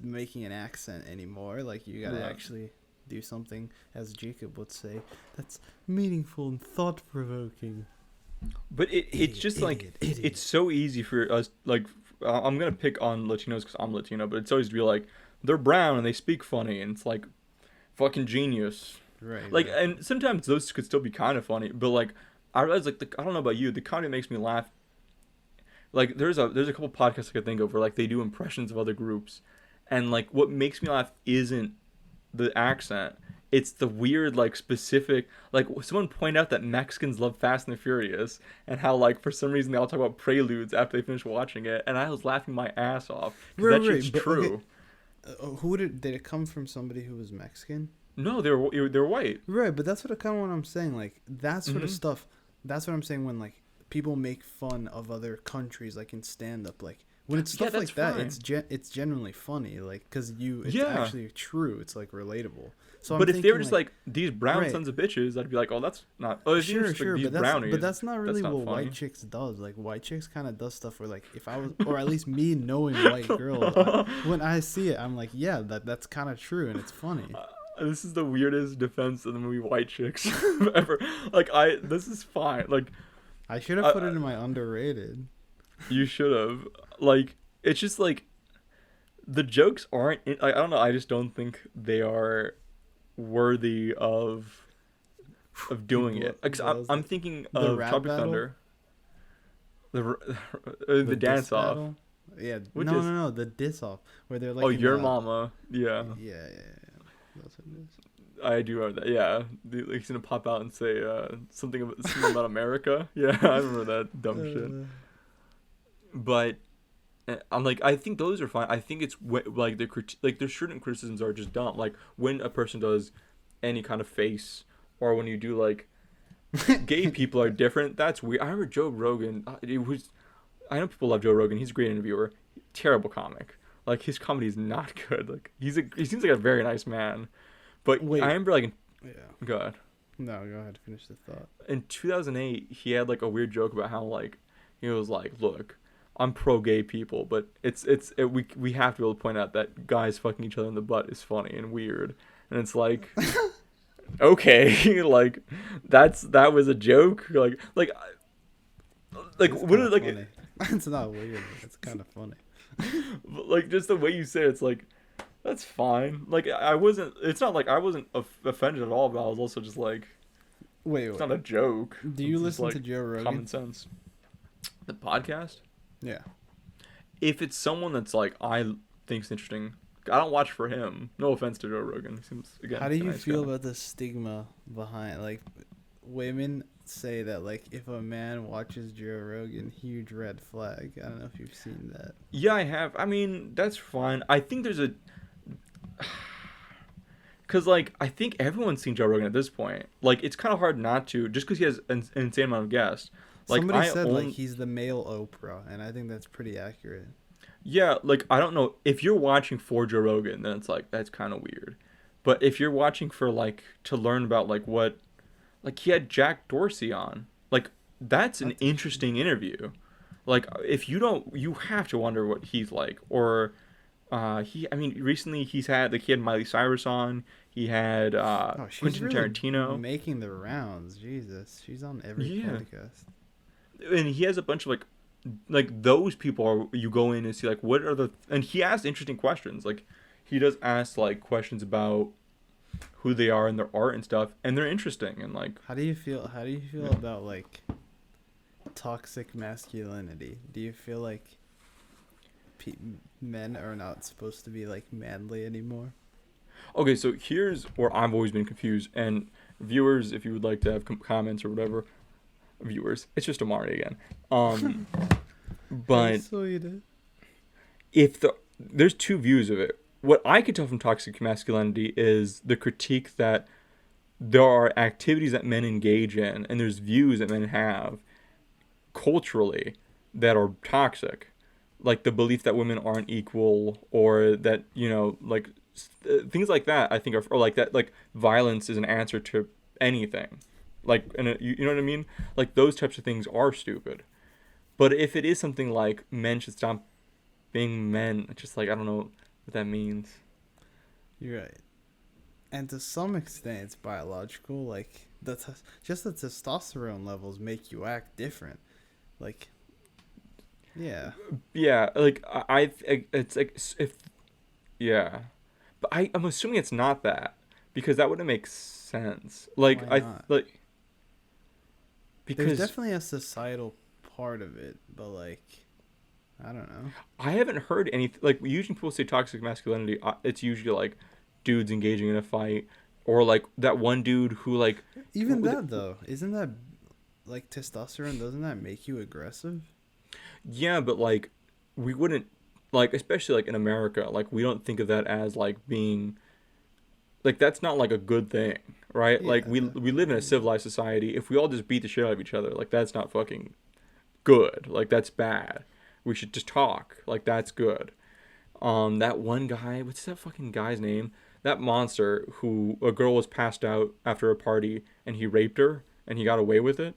making an accent anymore. Like you gotta Right. actually do something, as Jacob would say, that's meaningful and thought provoking. But it's Idiot, just like idiot, idiot. it's so easy for us. Like I'm gonna pick on Latinos because I'm Latino, but it's always to be like they're brown and they speak funny, and it's like fucking genius. Right, Like, exactly. and sometimes those could still be kind of funny, but like I realize like I don't know about you, the comedy makes me laugh. Like there's a couple podcasts I could think of where like they do impressions of other groups, and like what makes me laugh isn't the accent. It's the weird, like specific, like someone pointed out that Mexicans love Fast and the Furious, and how like for some reason they all talk about preludes after they finish watching it, and I was laughing my ass off because Right, that right. shit's But okay, true. who did it come from? Somebody who was Mexican? No, they're white. Right, but that's what kind of what I'm saying. Like that sort of Hmm. stuff. That's what I'm saying when like people make fun of other countries, like in stand up. Like when it's Yeah, stuff that's like that, fine. it's genuinely funny. Like because it's Yeah, actually true. It's like relatable. So I'm but if they were thinking just like like these brown right. sons of bitches, I'd be like, oh, that's not. Oh, if you were Sure, just like sure, these but brownies, that's not that's really not what White funny. Chicks does. Like White Chicks kind of does stuff where like if I was, or at least me knowing white girls, when I see it, I'm like, yeah, that's kind of true and it's funny. This is the weirdest defense of the movie White Chicks ever. Like this is fine. Like I should have put it I, in my underrated. you should have. Like it's just like the jokes aren't. I don't know. I just don't think they are worthy of He doing it. Like, 'cause I'm blows I'm the thinking the of rap Tropic battle, Thunder, the the the diss dance off, battle. Yeah, which no, is no, no, the diss off where they're oh like in your the mama. Yeah, yeah. That's what it I do have that. Yeah, like he's gonna pop out and say something about America. Yeah, I remember that dumb shit. is. But I'm like, I think those are fine. I think it's like like there's certain criticisms are just dumb. Like when a person does any kind of face, or when you do like gay people are different. That's weird. I remember Joe Rogan. It was I know people love Joe Rogan. He's a great interviewer. Terrible comic. Like his comedy is not good. Like he seems like a very nice man. But I Wait, remember like yeah. God No, go ahead. Finish the thought. in 2008 he had like a weird joke about how like he was like, look, I'm pro gay people, but we have to be able to point out that guys fucking each other in the butt is funny and weird. and it's like, okay, like that was a joke, like It's what kind are of like funny. It's not weird. It's kind of funny. like just the way you say it, it's like that's fine. Like I wasn't. It's not like I wasn't offended at all, but I was also just like, Wait, it's wait. not a joke. Do you It's just listen like to Joe Rogan? common sense. The podcast. Yeah. If it's someone that's like I think's interesting, I don't watch for him. No offense to Joe Rogan. He seems again How do like a you nice feel guy. about the stigma behind like women say that like if a man watches Joe Rogan, huge red flag. I don't know if you've seen that. Yeah, I have. I mean, that's fine. I think there's a because, like, I think everyone's seen Joe Rogan at this point. Like, it's kind of hard not to, just because he has an insane amount of guests. Like, Somebody said like he's the male Oprah, and I think that's pretty accurate. yeah, like, I don't know. If you're watching for Joe Rogan, then it's like, that's kind of weird. But if you're watching for, like, to learn about, like, what, like, he had Jack Dorsey on. Like, that's an That's interesting interview. Like, if you don't, you have to wonder what he's like. Or, I mean, recently he had Miley Cyrus on. He had Oh, she's Quentin really Tarantino. making the rounds. Jesus, she's on every Yeah, podcast. and he has a bunch of like those people are you go in and see like what are the and he asks interesting questions. Like he does ask like questions about who they are and their art and stuff, and they're interesting and like How do you feel? How do you feel yeah. about like toxic masculinity? Do you feel like men are not supposed to be like manly anymore? Okay, so here's where I've always been confused. And viewers, if you would like to have comments or whatever, viewers, it's just Amari again. Hey, But sweetie. if there's two views of it. What I could tell from toxic masculinity is the critique that there are activities that men engage in, and there's views that men have culturally that are toxic, like the belief that women aren't equal, or that like things like that. I think are or like that, like violence is an answer to anything, like and you know what I mean. Like those types of things are stupid. But if it is something like men should stop being men, it's just like I don't know what that means. You're right. And to some extent, it's biological. Like just the testosterone levels make you act different. Like, yeah, Yeah, like it's like if yeah, but I'm assuming it's not that because that wouldn't make sense. Like why I not? like There's because definitely a societal part of it, but like, I don't know. I haven't heard anything like usually people say toxic masculinity. It's usually like dudes engaging in a fight or like that one dude who like Even that though, isn't that like testosterone? Doesn't that make you aggressive? yeah, but like we wouldn't like especially like in America like we don't think of that as like being like that's not like a good thing, right? Yeah, Like we live in a definitely. civilized society. If we all just beat the shit out of each other, like that's not fucking good. Like that's bad. We should just talk. Like that's good. That one guy, what's that fucking guy's name? That monster who a girl was passed out after a party and he raped her and he got away with it.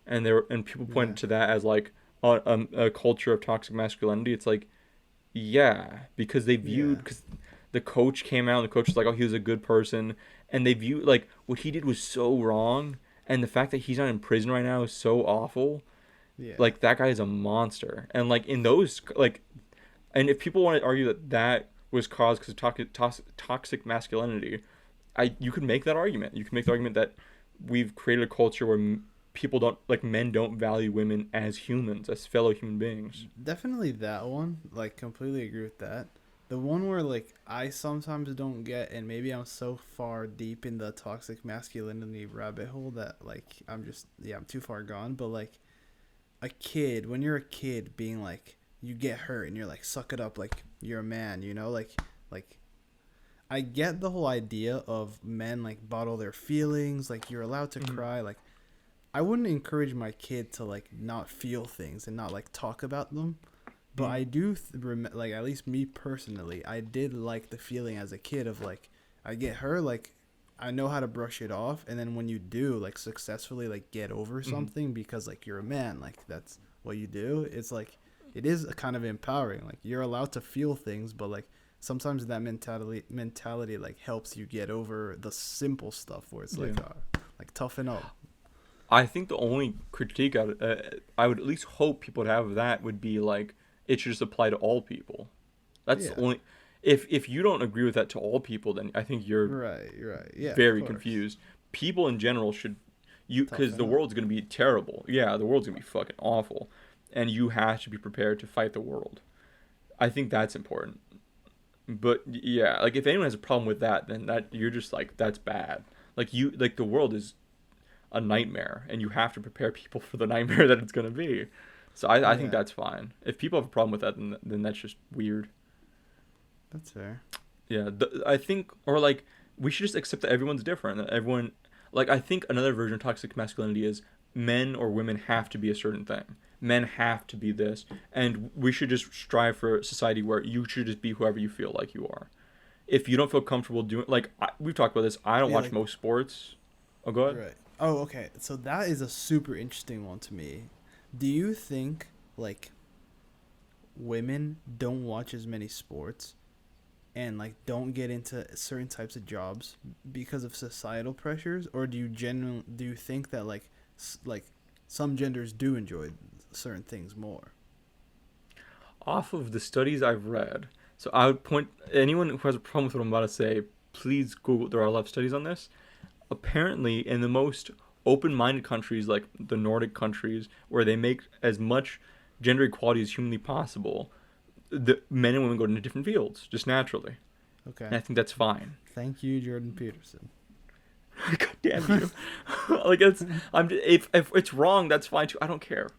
And people Yeah, pointed to that as like a culture of toxic masculinity. It's like yeah, because they yeah, viewed because the coach came out and the coach was like, oh, he was a good person, and they viewed like what he did was so wrong, and the fact that he's not in prison right now is so awful. yeah. Like that guy is a monster, and like in those like, and if people want to argue that that was caused because of toxic masculinity, you could make that argument. You can make the argument that we've created a culture where people don't like men don't value women as humans, as fellow human beings. Definitely that one. Like, completely agree with that. The one where like I sometimes don't get, and maybe I'm so far deep in the toxic masculinity rabbit hole that like I'm too far gone. But like a kid, when you're a kid, being like you get hurt and you're like suck it up, like you're a man, like I get the whole idea of men like bottle their feelings, like you're allowed to Mm-hmm. cry, like I wouldn't encourage my kid to like not feel things and not like talk about them. But Mm-hmm. I do like at least me personally, I did like the feeling as a kid of like I get hurt, like I know how to brush it off, and then when you do like successfully like get over Mm-hmm. something because like you're a man, like that's what you do. It's like it is kind of empowering. Like you're allowed to feel things, but like sometimes that mentality like helps you get over the simple stuff where it's Yeah. like toughen up. I think the only critique I would at least hope people would have of that would be like it should just apply to all people. That's the Yeah. only. If you don't agree with that to all people, then I think you're Right. Yeah, of very course. confused. People in general should because the Toughen up. world's gonna be terrible. Yeah, the world's gonna be fucking awful, and you have to be prepared to fight the world. I think that's important. But yeah, like if anyone has a problem with that, then that you're just like that's bad. Like the world is a nightmare, and you have to prepare people for the nightmare that it's gonna be. So I think Yeah, that's fine. If people have a problem with that, then that's just weird. that's fair. Yeah, I think, or like, we should just accept that everyone's different. That everyone, like, I think another version of toxic masculinity is men or women have to be a certain thing. Men have to be this, and we should just strive for a society where you should just be whoever you feel like you are. If you don't feel comfortable doing, like, we've talked about this. I don't Yeah, watch like most sports. Oh, go ahead. right. Oh, okay. So that is a super interesting one to me. Do you think like women don't watch as many sports and like don't get into certain types of jobs because of societal pressures, or do you think that like like some genders do enjoy certain things more? Off of the studies I've read, so I would point anyone who has a problem with what I'm about to say, please Google. There are a lot of studies on this. Apparently, in the most open-minded countries like the Nordic countries, where they make as much gender equality as humanly possible, the men and women go into different fields just naturally, Okay. and I think that's fine. Thank you, Jordan Peterson. God damn you! Like if it's wrong, that's fine too. I don't care.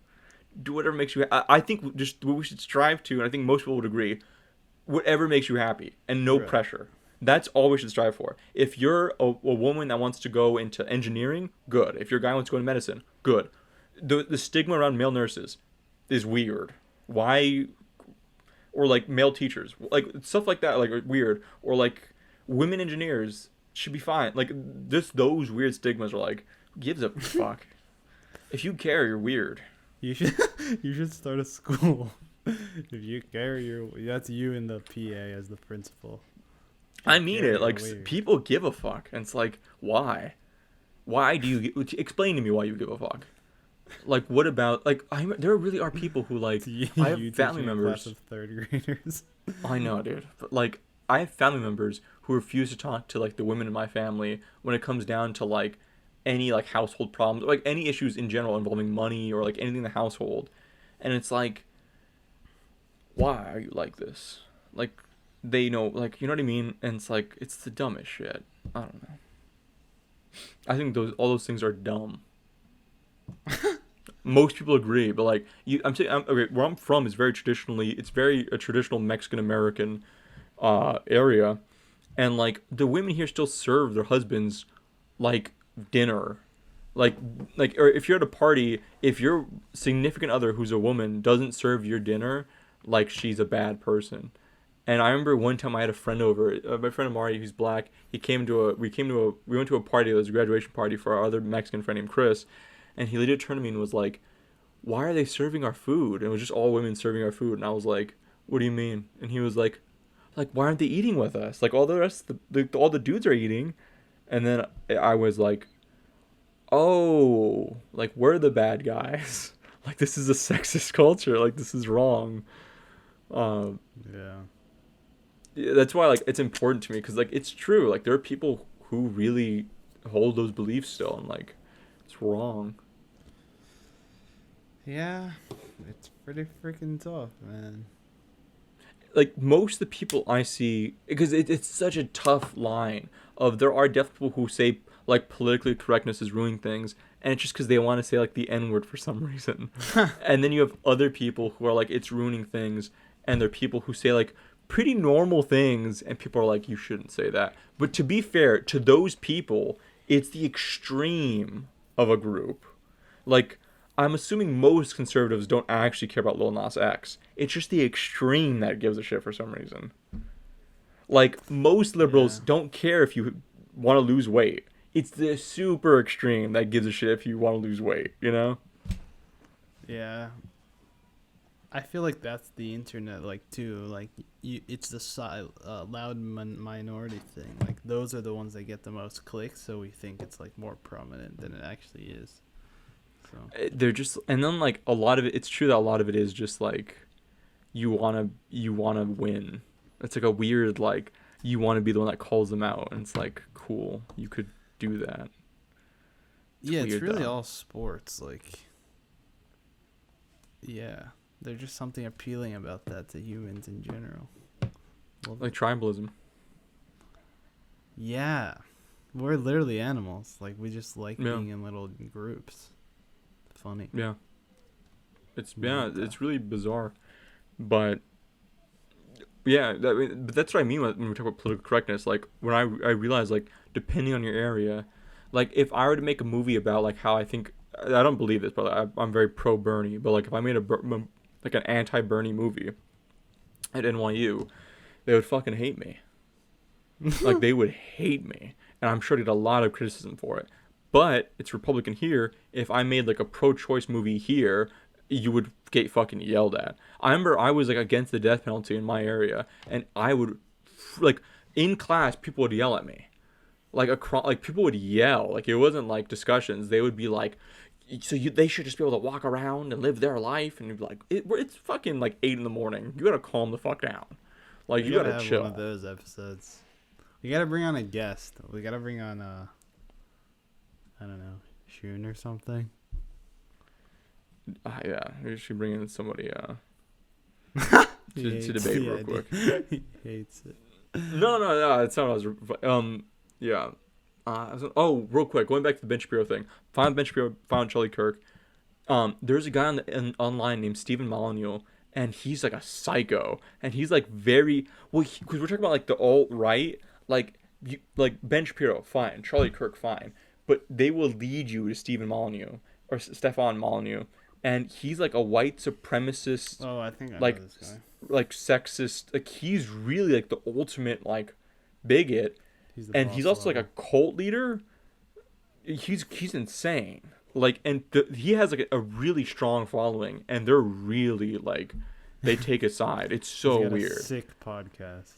Do whatever makes you. I think just what we should strive to, and I think most people would agree, whatever makes you happy and no Right. pressure. That's all we should strive for. If you're a woman that wants to go into engineering, good. If you're a guy who wants to go into medicine, good. The stigma around male nurses is weird. Why? Or like male teachers, like stuff like that, like are weird. Or like women engineers should be fine. Like just those weird stigmas are like gives a fuck. If you care, you're weird. You should you should start a school. If you care, that's you and the PA as the principal. If I you mean care, it. you're Like weird. people give a fuck, and it's like why? Why do you explain to me why you give a fuck? Like what about like there really are people who like You I have family teaching a class members. of third graders. I know, dude, but like I have family members who refuse to talk to like the women in my family when it comes down to like any like household problems, like any issues in general involving money or like anything in the household, and it's like why are you like this? Like they know, like you know what I mean, and it's like it's the dumbest shit. I don't know. I think those all those things are dumb. Most people agree, but like you, I'm saying, okay, where I'm from is very traditionally, it's very a traditional Mexican American area, and like the women here still serve their husbands like dinner, like or if you're at a party, if your significant other who's a woman doesn't serve your dinner, like she's a bad person. And I remember one time I had a friend over, my friend Amari, who's black. We went to a party. It was a graduation party for our other Mexican friend named Chris, and he later turned to me and was like, "Why are they serving our food?" And it was just all women serving our food, and I was like, "What do you mean?" And he was like, "Why aren't they eating with us? Like all the rest, all the dudes are eating." And then I was like, "Oh, like we're the bad guys. Like this is a sexist culture. Like this is wrong." Um, Yeah. yeah, that's why like it's important to me because like it's true. Like there are people who really hold those beliefs still, and like it's wrong. Yeah. It's pretty freaking tough, man. Like most of the people I see, because it's such a tough line of there are definitely people who say like politically correctness is ruining things, and it's just because they want to say like the N word for some reason. And then you have other people who are like it's ruining things, and there are people who say like pretty normal things, and people are like you shouldn't say that. But to be fair to those people, it's the extreme of a group. Like I'm assuming most conservatives don't actually care about Lil Nas X. It's just the extreme that gives a shit for some reason. Like most liberals Yeah. don't care if you want to lose weight. It's the super extreme that gives a shit if you want to lose weight, you know? Yeah. I feel like that's the internet, like, too. Like, it's the loud minority thing. Like, those are the ones that get the most clicks, so we think it's, like, more prominent than it actually is. So They're just, and then like a lot of it. It's true that a lot of it is just like you wanna win. It's like a weird like you want to be the one that calls them out, and it's like cool. You could do that. yeah, it's weird, really though. all sports. Like, yeah, there's just something appealing about that to humans in general. Love Like it. tribalism. Yeah, we're literally animals. Like, we just like Yeah. being in little groups. Funny. Yeah. It's Bonita. it's really bizarre, but yeah, but that's what I mean when we talk about political correctness. Like when I realize like depending on your area, like if I were to make a movie about like how I think I don't believe this, but I'm very pro Bernie. But like if I made like an anti Bernie movie at NYU, they would fucking hate me. Like they would hate me, and I'm sure I'd get a lot of criticism for it. But it's Republican here. If I made like a pro-choice movie here, you would get fucking yelled at. I remember I was like against the death penalty in my area, and I would like in class people would yell at me, like people would yell. Like it wasn't like discussions. They would be like, they should just be able to walk around and live their life, and you'd be like, it's fucking like 8 a.m. You gotta calm the fuck down. Like We you gotta gotta have chill. one of those episodes. We gotta bring on a guest. We gotta bring on I don't know, Shun or something. Yeah, we should bring in somebody He to hates debate the real idea. quick. He hates it. No, it's not what I was. Yeah. Real quick, going back to the Ben Shapiro thing. Found Ben Shapiro, found Charlie Kirk. There's a guy online named Stephen Molyneux, and he's like a psycho, and he's like very well. Because we're talking about like the alt right, like like Ben Shapiro, fine, Charlie Kirk, fine, but they will lead you to Stephen Molyneux or Stefan Molyneux, and he's like a white supremacist, Oh, I think I like know this guy. like sexist. Like he's really like the ultimate like bigot, He's the and boss he's also like level. a cult leader. He's insane. Like, and he has like a really strong following, and they're really like they take a side. It's so He's got weird. a sick podcast.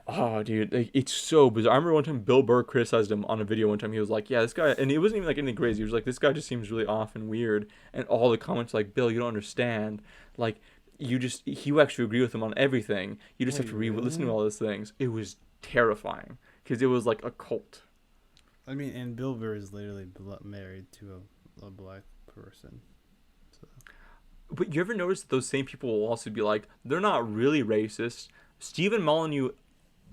Oh, dude, like, it's so bizarre. I remember one time Bill Burr criticized him on a video one time. He was like, "Yeah, this guy," and it wasn't even like anything crazy. He was like, "This guy just seems really off and weird." And all the comments like, "Bill, you don't understand. Like, you actually agree with him on everything. You just have to listen to all those things." It was terrifying because it was like a cult. I mean, and Bill Burr is literally married to a black person. So. But you ever notice that those same people will also be like, they're not really racist. Stephen Molyneux,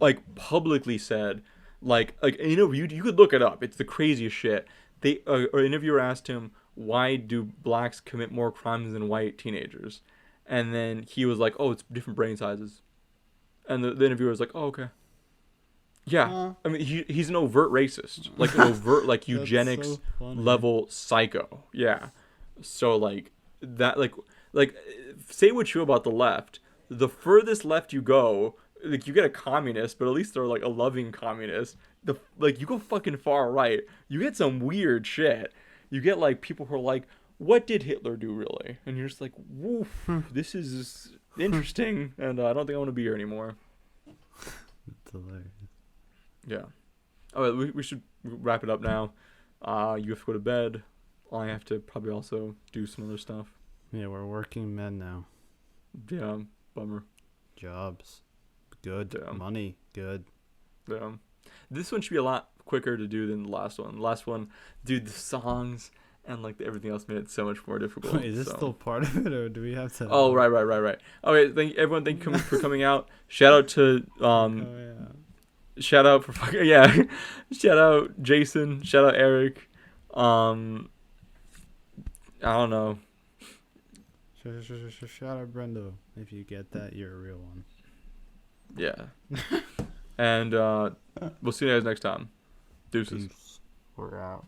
like, publicly said, like an interview, you could look it up. It's the craziest shit. An interviewer asked him, why do blacks commit more crimes than white teenagers? And then he was like, oh, it's different brain sizes. And the interviewer was like, oh, okay. Yeah. I mean, he's an overt racist. Like, an overt, like, eugenics so level psycho. Yeah. So, like, that, like, say what you about the left. The furthest left you go, like, you get a communist, but at least they're, like, a loving communist. You go fucking far right, you get some weird shit. You get, like, people who are like, what did Hitler do, really? And you're just like, woof, this is interesting, and I don't think I want to be here anymore. It's hilarious. Yeah. All right, we should wrap it up now. You have to go to bed. I have to probably also do some other stuff. Yeah, we're working men now. Yeah, bummer. Jobs. Good. Damn. Money. Good. Yeah. This one should be a lot quicker to do than the last one. The last one, dude, the songs and like everything else made it so much more difficult. Wait, is this still part of it, or do we have to? Oh, right. Okay, thank you for coming out. Shout out to Oh yeah. Shout out for fucking yeah. Shout out Jason. Shout out Eric. I don't know. Shout out Brendo. If you get that, you're a real one. Yeah. And we'll see you guys next time. Deuces. Peace. We're out.